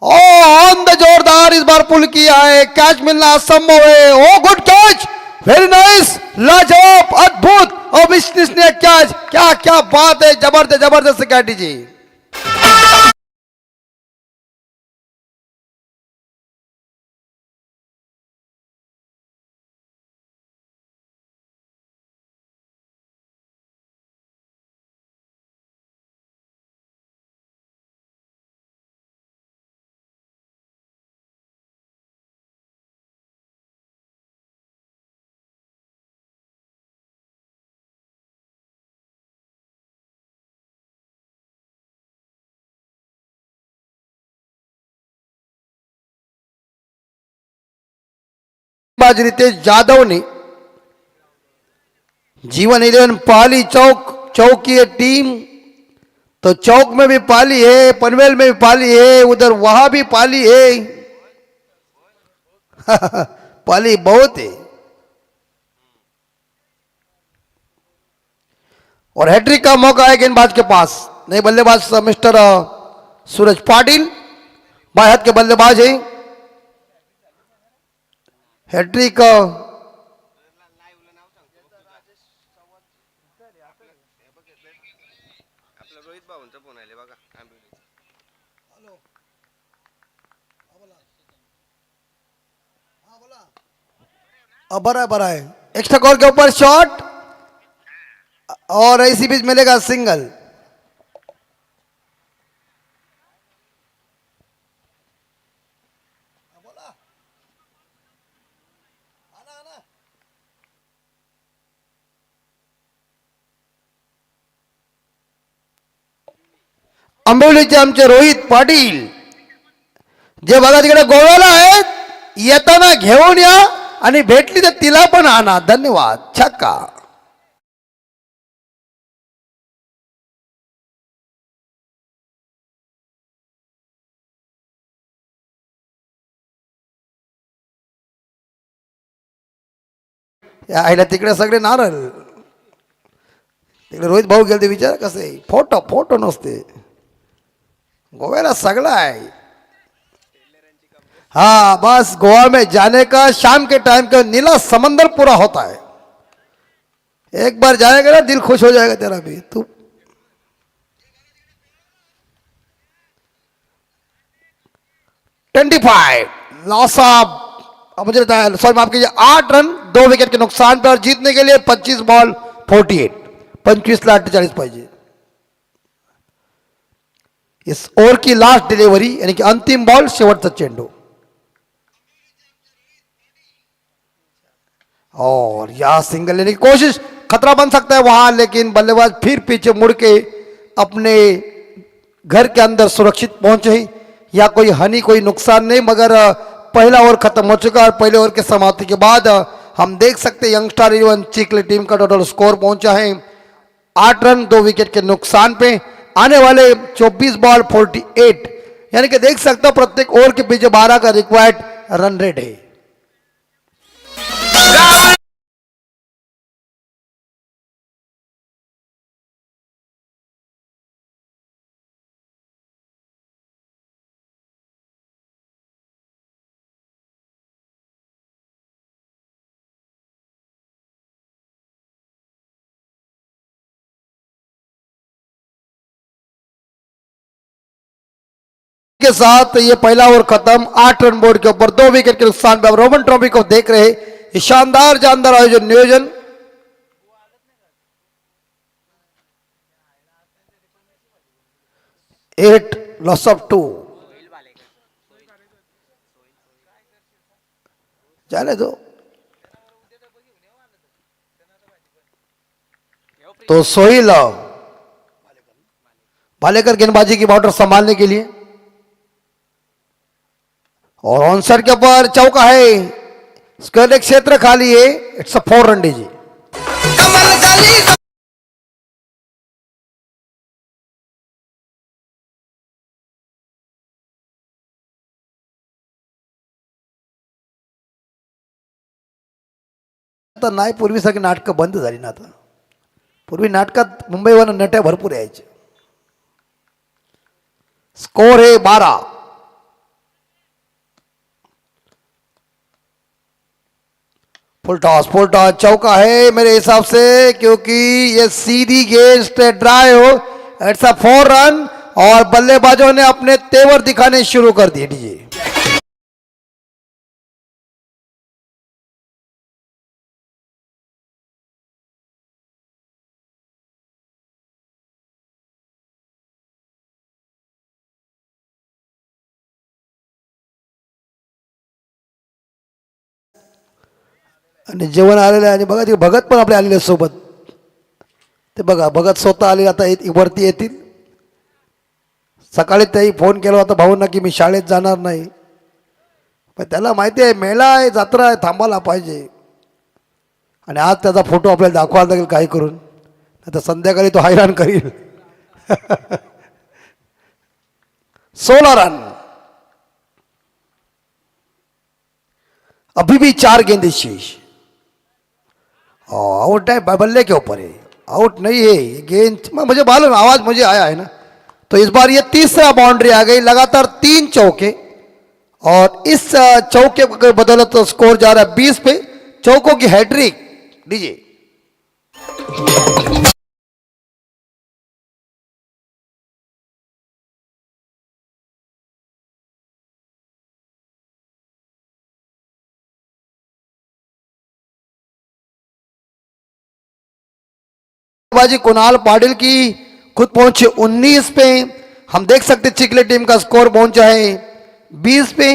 ऑन द जोरदार इस बार पुल किया है, कैच मिलना असंभव है. ओ गुड कैच, वेरी नाइस, लाजवाब, अद्भुत, अविश्वसनीय कैच. क्या क्या बात है, जबरदस्त जबरदस्त कैटी जी. रितेश जाधव ने जीवन 11 पाली चौकी है टीम, तो चौक में भी पाली है, पनवेल में भी पाली है, उधर वहां भी पाली है. पाली बहुत है. और हैट्रिक का मौका है गेंदबाज के पास. नए बल्लेबाज मिस्टर सूरज पाटिल बाएं हाथ के बल्लेबाज है. हैट्रिक बड़ा है एक्स्ट्रा कॉल के ऊपर शॉट, और इसी बीच मिलेगा सिंगल. आंबवलीचे आमचे रोहित पाटील जे बघा तिकडे गोव्याला आहेत, येताना घेऊन या आणि भेटली तर तिला पण आणा. धन्यवाद. छक्का. आईला तिकडे सगळे नारळ, तिकडे रोहित भाऊ गेले, विचार कसे फोटो फोटो नसते. गोव्याला सगळं आहे. हाँ बस गोवा में जाने का शाम के टाइम का नीला समंदर पूरा होता है. एक बार जाएगा ना दिल खुश हो जाएगा तेरा भी. तू 25 लॉस ऑफ मुझे सॉरी माफ कीजिए, 8 रन 2 विकेट के नुकसान पर, और जीतने के लिए 25 बॉल 48, 25ला 48 पाहिजे. इस ओव्हर की लास्ट डिलीवरी यानी कि अंतिम बॉल, शेवटचा चेंडू. और यह सिंगल लेने की कोशिश, खतरा बन सकता है वहां, लेकिन बल्लेबाज फिर पीछे मुड़ के अपने घर के अंदर सुरक्षित पहुंचे. या कोई हानि, कोई नुकसान नहीं, मगर पहला ओवर खत्म हो चुका है. और पहले ओवर के समाप्ति के बाद हम देख सकते हैं यंगस्टार 11 चिखली टीम का टोटल स्कोर पहुंचा है 8 रन 2 विकेट के नुकसान पे. आने वाले 24 बॉल 48, यानी कि देख सकते हो प्रत्येक ओवर के पीछे 12 का रिक्वायर्ड रन रेट है. के साथ ये पहला ओवर खत्म 8 रन बोर्ड के ऊपर 2 विकेट के नुकसान पे. अब रोमन ट्रॉफी को देख रहे ये शानदार जानदार आयोजन नियोजन. 8 लॉस ऑफ 2, जाने दो. तो सोहिल भालेकर गेंदबाजी की बाउंड्री संभालने के लिए, और ऑनसर के ऊपर चौका है. स्क्वायर क्षेत्र खाली है. इट्स अ 4 रन डीजी. आता नाही, पूर्वीसारखी नाटकं बंद झाली ना आता. पूर्वी नाटकात मुंबईवर नट्या भरपूर यायचे. स्कोर है 12. फुल टॉस चौका है मेरे हिसाब से, क्योंकि ये सीधी गेंद straight drive. It's a 4 run. और बल्लेबाजों ने अपने तेवर दिखाने शुरू कर दिए. डीजे आणि जेवण आलेलं आहे. आणि बघा ते भगत पण आपले आलेले सोबत. ते बघा भगत स्वतः आले, आता वरती येतील. सकाळी त्याही फोन केला होता भाऊंना की मी शाळेत जाणार नाही, पण त्याला माहिती आहे मेळा आहे, जत्रा आहे, थांबायला पाहिजे. आणि आज त्याचा फोटो आपल्याला दाखवायला लागेल काही करून, आता संध्याकाळी तो हैराण करील. 16 रन. अभी भी 4 गेंदे शेष. आउट है, बल्ले के ऊपर है, आउट नहीं है ये गेंद. मुझे मालूम, आवाज मुझे आया है ना. तो इस बार ये तीसरा बाउंड्री आ गई, लगातार 3 चौके. और इस चौके को बदौलत तो स्कोर जा रहा है 20 पे. चौकों की हैट्रिक. डीजे बाजी कुणाल पाटिल की खुद पहुंचे 19 पे. हम देख सकते चिखली टीम का स्कोर पहुंचा है 20 पे.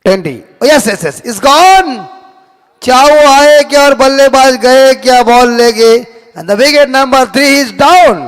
20. Yes yes yes, is gone. चाहो आए क्या और बल्लेबाज गए क्या, बॉल ले गए. End the wicket number 3 is down.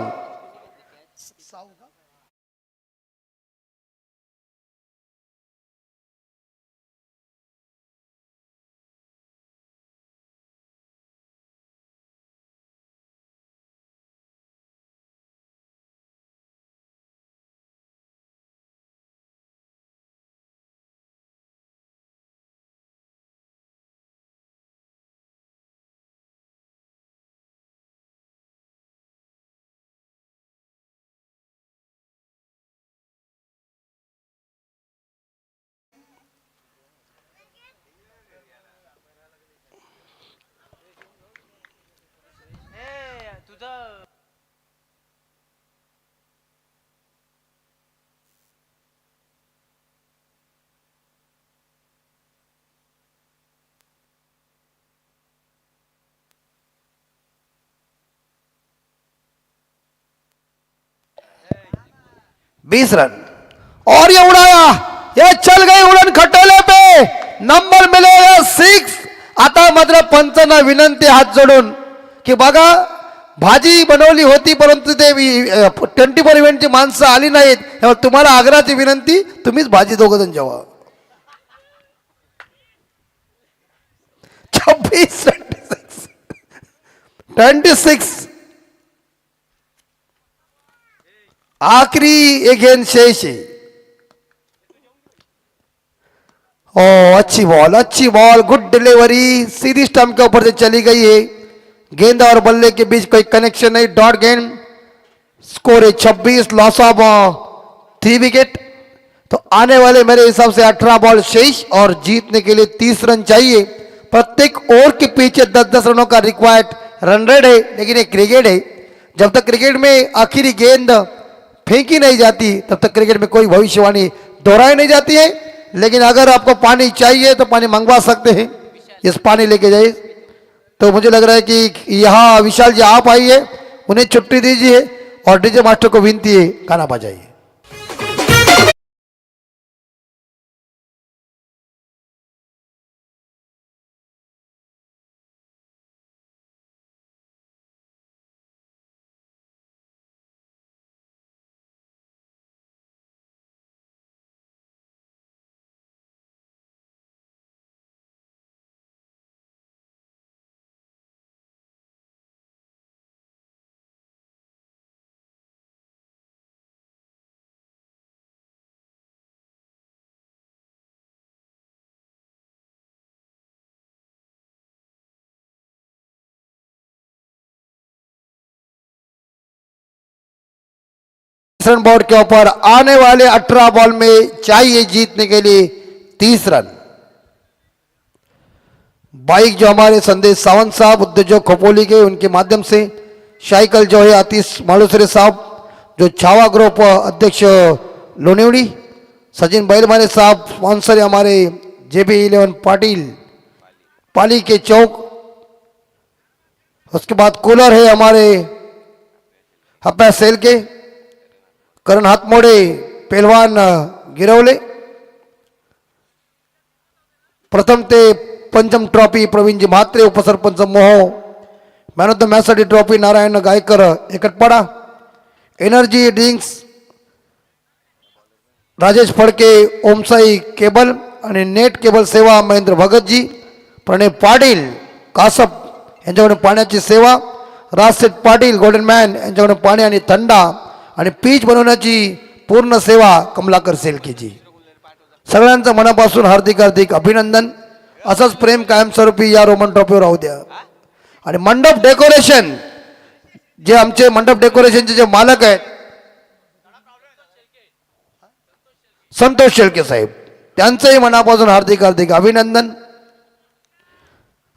20 run और ये उड़ाया, ये चल गई उड़न खटोले पे, नंबर मिलेगा 6। आता मात्र पंचांना विनंती हात जोडून की बघा भाजी बनवली होती परंतु ते 24 इव्हेंटची माणसं आली नाहीत, त्यामुळे तुम्हाला आग्रहाची विनंती, तुम्हीच भाजी दोघं जण जेवा. 26 आखिरी एक गेंद शेष है. ओ अच्छी बॉल, गुड डिलीवरी, सीधी स्टंप के ऊपर से चली गई है. गेंद और बल्ले के बीच कोई कनेक्शन नहीं, डॉट गेंद. स्कोर है 26, लॉस ऑफ 3 विकेट. तो आने वाले मेरे हिसाब से 18 बॉल शेष और जीतने के लिए 30 रन चाहिए. प्रत्येक ओवर के पीछे 10-10 रनों का रिक्वायर्ड रन रेट है. लेकिन ये क्रिकेट है, जब तक क्रिकेट में आखिरी गेंद फेंकी नहीं जाती तब तक क्रिकेट में कोई भविष्यवाणी दोहराई नहीं जाती है. लेकिन अगर आपको पानी चाहिए तो पानी मंगवा सकते हैं, इस पानी लेके जाइए. तो मुझे लग रहा है कि यहाँ विशाल जी आप आइए, उन्हें छुट्टी दीजिए और डीजे मास्टर को विनती है गाना बजाइए. रन बोर्ड के ऊपर आने वाले 18 बॉल में चाहिए जीतने के लिए 30 रन. बाइक जो हमारे संदेश सावंत साहब उद्योजक खोपोली के, उनके माध्यम से साइकिल जो है आतिश मालूसरे साहब जो छावा ग्रुप अध्यक्ष लोनिवड़ी, सचिन बैलमाने साहब स्पॉन्सर है हमारे JB11 पाटिल पाली के चौक. उसके बाद कूलर है हमारे हप्पा सेल के करण हातमोडे पहलवान गिरवले. प्रथम ते पंचम ट्रॉफी प्रवीणजी म्हात्रे, उपसरपंच Moho. Man of the match साठी trophy Narayan Gaikar Ekatpada. Energy drinks Rajesh Phadke Omsai cable आणि नेट केबल सेवा महेंद्र भगतजी. प्रणय पाटील कासप यांच्याकडून पाण्याची सेवा. राजसेठ पाटील गोल्डन मॅन यांच्याकडून पाणी आणि थंडा आणि पीच बनवण्याची पूर्ण सेवा कमलाकर सेलकीजी. सगळ्यांचं मनापासून हार्दिक हार्दिक अभिनंदन. असंच प्रेम कायमस्वरूपी या रोमन ट्रॉफीवर राहू द्या. आणि मंडप डेकोरेशन, जे आमचे मंडप डेकोरेशनचे जे मालक आहेत संतोष शेळके साहेब, त्यांचंही मनापासून हार्दिक हार्दिक अभिनंदन.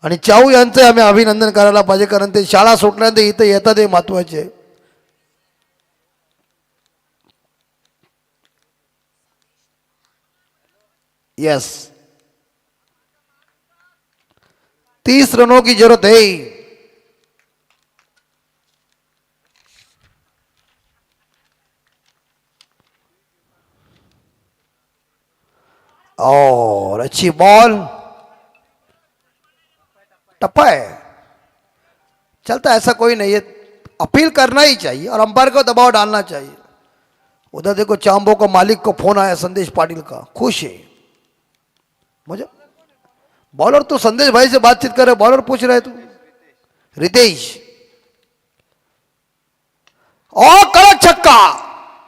आणि चाऊ यांचं आम्ही अभिनंदन करायला पाहिजे, कारण ते शाळा सुटल्यानंतर इथं येतात हे महत्वाचे. यस 30 रनों की जरूरत है. और अच्छी बॉल, टप्पा है, चलता ऐसा कोई नहीं है. अपील करना ही चाहिए और अंपायर को दबाव डालना चाहिए. उधर देखो चांबो को मालिक को फोन आया संदेश पाटिल का, खुश है मुझे. बॉलर तो संदेश भाई से बातचीत कर रहे, बॉलर पूछ रहे तू रितेश. और कड़क छक्का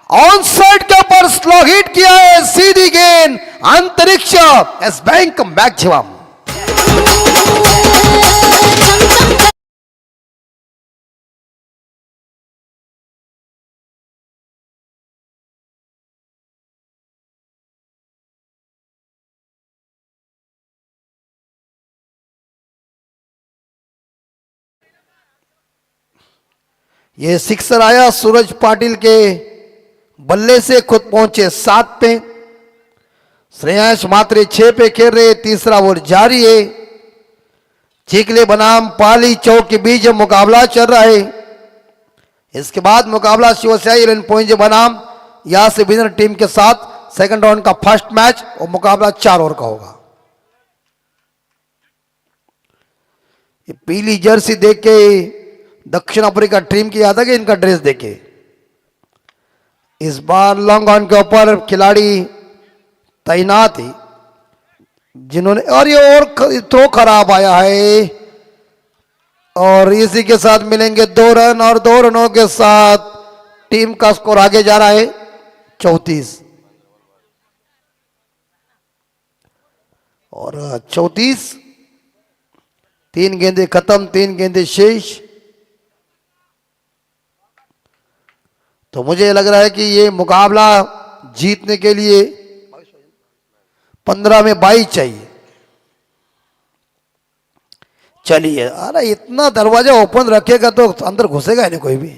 ऑन साइड के ऊपर स्लो हिट किया है, सीधी गेंद अंतरिक्ष एस बैंक मैक्सिमम. ये सिक्सर आया सूरज पाटिल के बल्ले से, खुद पहुंचे 7 पे. श्रेयांश मात्रे 6 पे खेल रहे. तीसरा ओवर जारी है. चीखले बनाम पाली चौक के बीच मुकाबला चल रहा है. इसके बाद मुकाबला शिवशाही रन पॉइंट बनाम यहाँ से विनर टीम के साथ सेकंड राउंड का फर्स्ट मैच और मुकाबला 4 ओवर का होगा। ये पीली जर्सी देख के दक्षिण अफ्रीका टीम की याद है कि इनका ड्रेस देखे। इस बार लॉन्ग ऑन के ऊपर खिलाड़ी तैनात ही जिन्होंने, और ये और थ्रो खराब आया है और इसी के साथ मिलेंगे 2 रन और 2 रनों के साथ टीम का स्कोर आगे जा रहा है 34 और 34। 3 गेंदें खत्म, 3 गेंदें शेष। तो मुझे लग रहा है कि ये मुकाबला जीतने के लिए 15 में 22 चाहिए। चलिए, अरे इतना दरवाजा ओपन रखेगा तो अंदर घुसेगा नहीं कोई भी।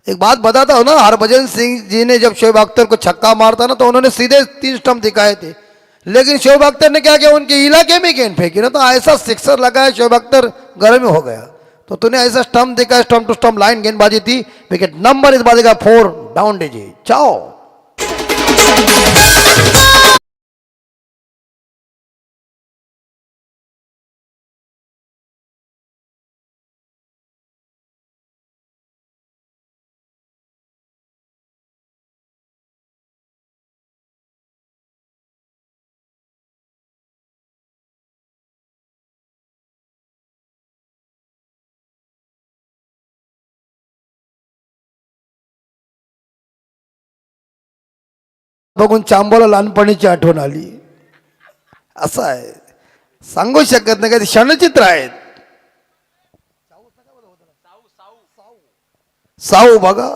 एक बात बताता हूं ना, हरभजन सिंह जी ने जब शोएब अख्तर को छक्का मारता ना तो उन्होंने सीधे 3 स्टंप दिखाए थे, लेकिन शोएब अख्तर ने क्या किया, उनके इलाके में गेंद फेंकी ना, तो ऐसा सिक्सर लगाया, शोएब अख्तर गर्म हो गया। तो तूने ऐसा स्टंप दिखा, स्टंप टू स्टंप लाइन गेंदबाजी थी। विकेट नंबर इस बाजी का 4 डाउन दीजिए, चाओ। बघून चांबोला लहानपणीची आठवण आली। असं आहे, सांगू शकत नाही, काही क्षणचित्र आहेत। साऊ बघा,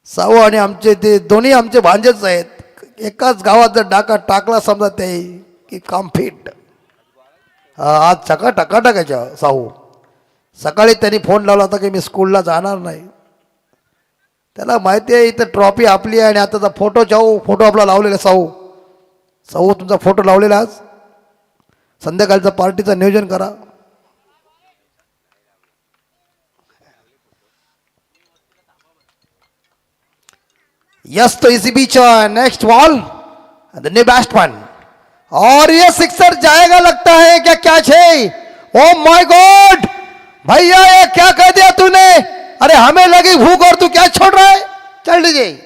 साऊ आणि आमचे ते दोन्ही आमचे भांजेच आहेत। एकाच गावात जर डाका टाकला समजा ते की काम फिट। आज टकाटकाच्या साऊ सकाळी त्यांनी फोन लावला होता की मी स्कूलला जाणार नाही। त्याला माहिती आहे इथं ट्रॉफी आपली आहे आणि आताचा फोटो आपला लावलेला साऊ। साऊ तुमचा फोटो लावलेला, आज संध्याकाळचा पार्टीचं नियोजन करा। यस, तो इसी beach next ball the new batsman और ये सिक्सर जाएगा लगता है। क्या कैच है? ओ माय गॉड भैया, ये क्या कह दिया तूने? अरे हमें लगी भूख और तू क्या छोड़ रहा है? चल लीजिए।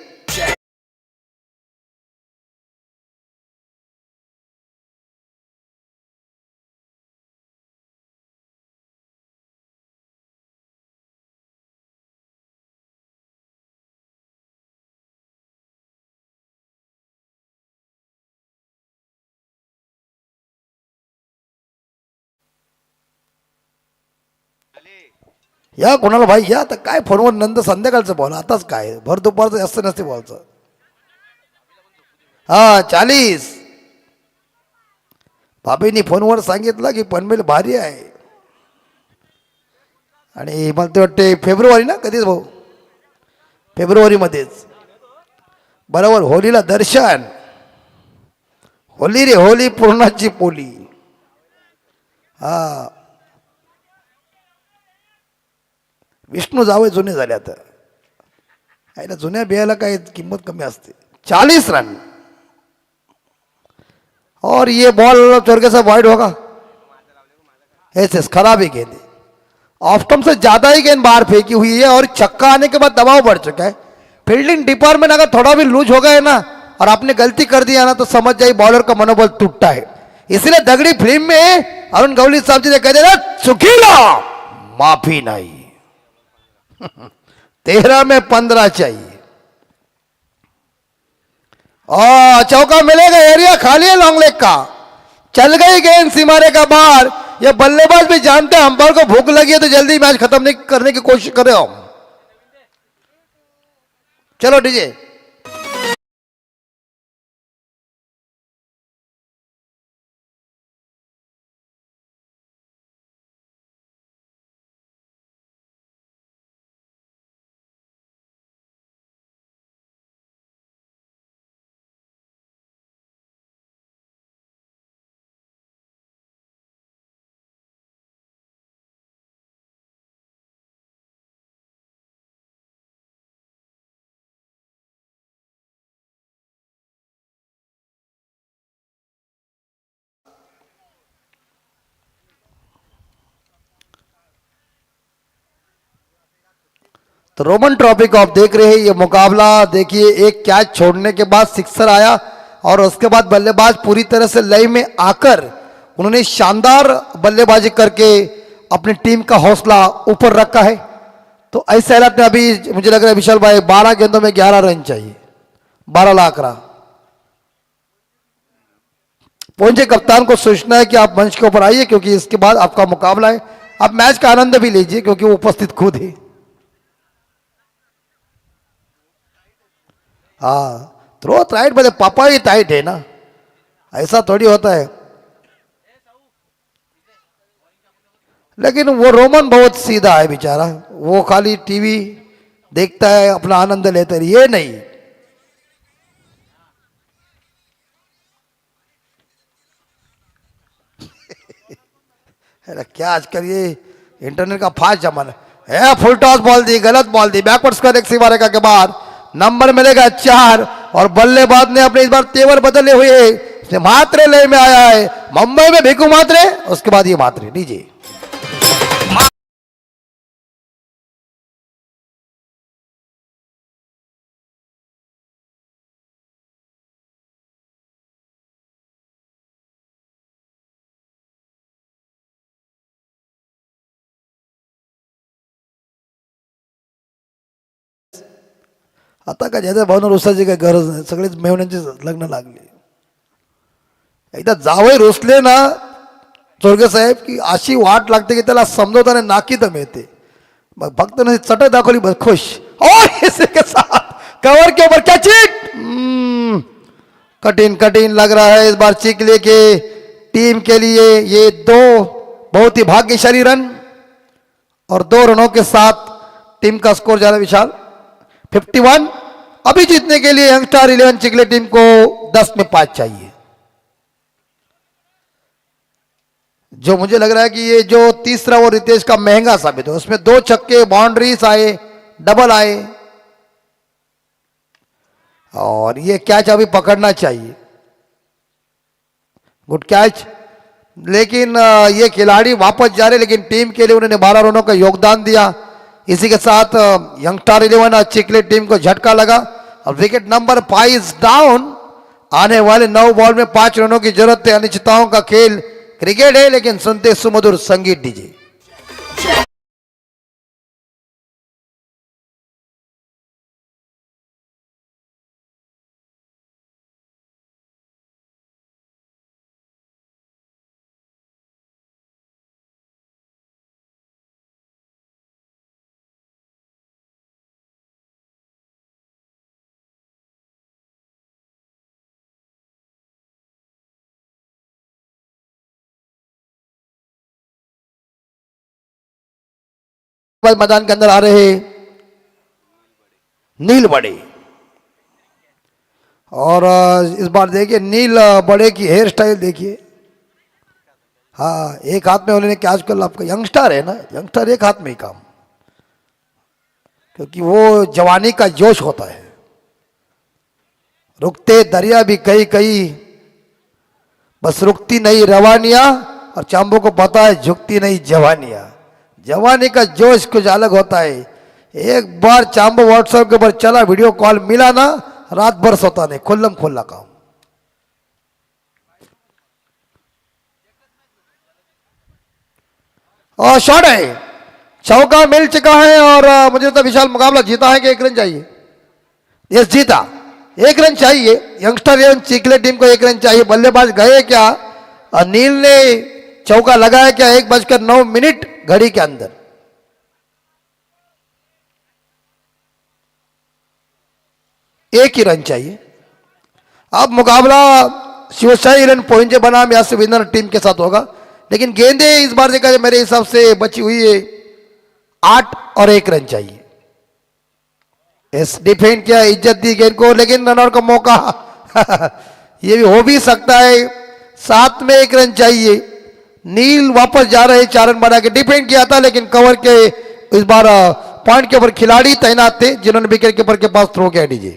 या कोणाला भाई या, तर काय फोनवर नंतर संध्याकाळचं बॉल, आताच काय भर दुपारचं जास्त नसते बॉलचं। हा 40। भाभीनी फोनवर सांगितलं की पनवेल भारी आहे आणि मला ते वाटते फेब्रुवारी ना, कधीच भाऊ फेब्रुवारी मध्येच बरोबर होलीला दर्शन। होली रे होली, पूर्णाची पोली। हा विष्णू जावळे जुने झाले आता, याला जुन्या बियाला काही किंमत कमी असते। 40 रन और ये बॉल चौके से वाइड होगा। ऐसे खराब ही गेंद, ऑफ स्टंप से ज्यादा ही गेंद बाहर फेंकी हुई है और छक्का आने के बाद दबाव बढ़ चुका है। फील्डिंग डिपार्टमेंट अगर थोड़ा भी लूज हो गया ना और आपने गलती कर दिया ना तो समझ जाइए बॉलर का मनोबल टूटता है। इसलिए दगड़ी फिल्म में अरुण गवली साहब जी ने कह दिया चुकीला माफी नहीं। 13 में 15 चाहिए। चौका मिलेगा, एरिया खाली है लॉन्ग लेग का। चल गई गेंद सीमारे का बाहर। ये बल्लेबाज भी जानते हैं अंपायर को भूख लगी है तो जल्दी मैच खत्म नहीं करने की कोशिश कर रहे हो। चलो डीजे। तो रोमन ट्रॉफी को आप देख रहे हैं, ये मुकाबला देखिए, एक कैच छोड़ने के बाद सिक्सर आया और उसके बाद बल्लेबाज पूरी तरह से लय में आकर उन्होंने शानदार बल्लेबाजी करके अपनी टीम का हौसला ऊपर रखा है। तो ऐसे हालात में अभी मुझे लग रहा है विशाल भाई 12 गेंदों में 11 रन चाहिए, 12 लाख रहा। पहुंचे कप्तान को सूचना है कि आप मंच के ऊपर आइए, क्योंकि इसके बाद आपका मुकाबला है। आप मैच का आनंद भी लीजिए, क्योंकि वो उपस्थित खुद है। हाँ, थ्रो राइट बोले पापा ही टाइट है ना, ऐसा थोड़ी होता है। लेकिन वो रोमन बहुत सीधा है बेचारा, वो खाली टीवी देखता है, अपना आनंद लेता है, ये नहीं। अरे क्या आजकल ये इंटरनेट का फास्ट जमाना है। फुल टॉस बॉल दी, गलत बॉल दी, बैकवर्ड्स कर एक सिवारे का के बाद नंबर मिलेगा 4 और बल्लेबाज ने अपने इस बार तेवर बदले हुए मात्रे ले में आया है। मुंबई में भिकू मात्रे, उसके बाद ये मात्रे लीजिए। आता का ज्यादा भावना रुसाची काही गरज नाही, सगळेच मेहण्यांचे लग्न लागले। एकदा जावई रुसले ना चोरगे साहेब की अशी वाट लागते की त्याला समजवताना नाकी दम येते। मग फक्त नाही चटक दाखवली बस खुश। और इसी के साथ कवर के ऊपर क्या चीट, कठिन कठिन लग रहा है इस बार चिकले के टीम के लिए। ये दो बहुत ही भाग्यशाली रन और 2 रनों के साथ टीम का स्कोर जा रहा है विशाल 51। अभी जीतने के लिए यंगस्टार 11 चिकले टीम को 10 में 5 चाहिए। जो मुझे लग रहा है कि ये जो तीसरा वो रितेश का महंगा साबित हो, उसमें 2 छक्के, बाउंड्रीज आए, डबल आए और ये कैच अभी पकड़ना चाहिए। Good catch. लेकिन ये खिलाड़ी वापस जा रहे, लेकिन टीम के लिए उन्होंने 12 रनों का योगदान दिया। इसी के साथ यंगस्टार 11 चिकले टीम को झटका लगा और विकेट नंबर 5 इज डाउन। आने वाले 9 बॉल में 5 रनों की जरूरत है। अनिश्चितताओं का खेल क्रिकेट है, लेकिन सुनते सुमधुर संगीत डीजे। मैदान के अंदर आ रहे नील बड़े और इस बार देखिए नील बड़े की हेयर स्टाइल देखिए। हाँ, एक हाथ में उन्होंने क्या आजकल आपका यंगस्टर है ना, यंगस्टर एक हाथ में ही काम, क्योंकि वो जवानी का जोश होता है। रुकते दरिया भी कई कई, बस रुकती नहीं रवानियां, और चांबो को पता है झुकती नहीं जवानियां। जवानी का जोश कुछ अलग होता है। एक बार चांबो व्हाट्सएप के ऊपर चला, वीडियो कॉल मिला ना, रात भर सोता नहीं, खुल्लम खुल्ला काम। और शॉट है, चौका मिल चुका है और मुझे तो विशाल मुकाबला जीता है कि 1 रन चाहिए। यस जीता, 1 रन चाहिए। यंगस्टर 11 चिकले टीम को 1 रन चाहिए। बल्लेबाज गए क्या, नील ने चौका लगाया क्या 1:09 घड़ी के अंदर। एक ही रन चाहिए। अब मुकाबला शिवशाही रन पोइंजे बनाम या से विनर टीम के साथ होगा, लेकिन गेंदे इस बार देखा जाए मेरे हिसाब से बची हुई है 8 और 1 रन चाहिए। इस डिफेंड किया, इज्जत दी गेंद को, लेकिन रन आउट का मौका ये भी हो भी सकता है। 7 में 1 रन चाहिए। नील वापस जा रहे, 4 रन बना के डिफेंड किया था, लेकिन कवर के इस बार पॉइंट के ऊपर खिलाड़ी तैनात थे जिन्होंने विकेट कीपर के पास थ्रो किया डीजे।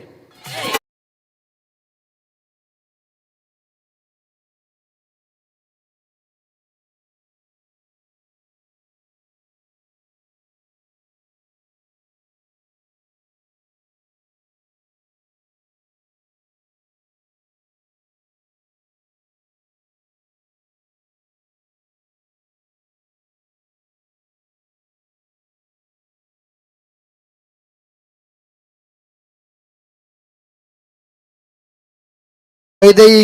वैदेही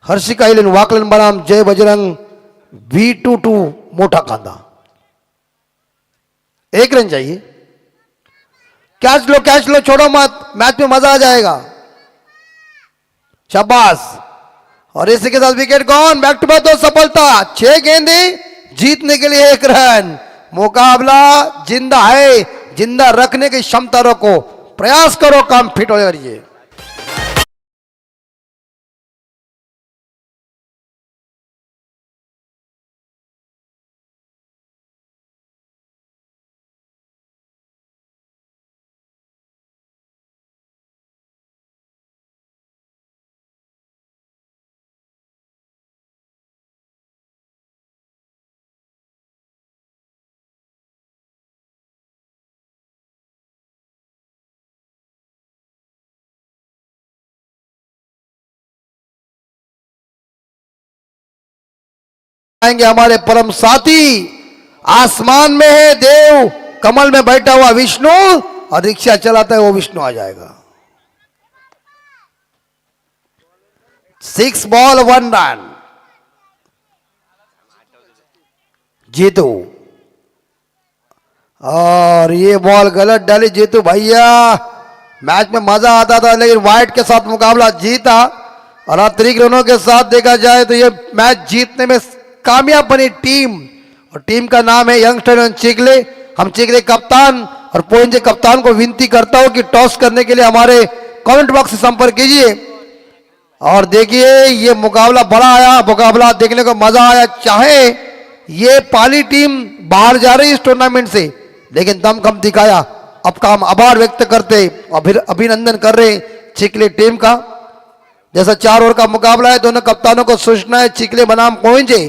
हर्षिका इलेन वाकलन बनाम जय बजरंग V22 मोटा कांदा। एक रन चाहिए, कैच लो, छोड़ो मत, मैच में मजा आ जाएगा। शाबाश। और इसी के साथ wicket gone, back to back 2 सफलता, 6 गेंदे जीतने के लिए 1 रन। मुकाबला जिंदा है, जिंदा रखने की क्षमता रखो, प्रयास करो, काम फिट हो करिए। आएंगे हमारे परम साथी, आसमान में है देव, कमल में बैठा हुआ विष्णु, और रिक्शा चलाता है वो विष्णु आ जाएगा। 6 बॉल 1 रन। जीतू, और ये बॉल गलत डाली जीतू भैया। मैच में मजा आता था, लेकिन वाइट के साथ मुकाबला जीता, और अतिरिक्त रनों के साथ देखा जाए तो ये मैच जीतने में कामयाब बनी टीम, और टीम का नाम है यंगस्टर चिकले। हम चिकले कप्तान और पोइंजे कप्तान को विनती करता हूं कि टॉस करने के लिए हमारे कमेंट बॉक्स से संपर्क कीजिए। और देखिए ये मुकाबला बड़ा आया, मुकाबला देखने को मजा आया। चाहे ये पाली टीम बाहर जा रही इस टूर्नामेंट से, लेकिन दमखम दिखाया। अब का हम आभार व्यक्त करते और फिर अभिनंदन कर रहे चिकले टीम का। जैसा 4 ओवर का मुकाबला है, दोनों कप्तानों को सूचना है, चिकले बनाम पोइंजे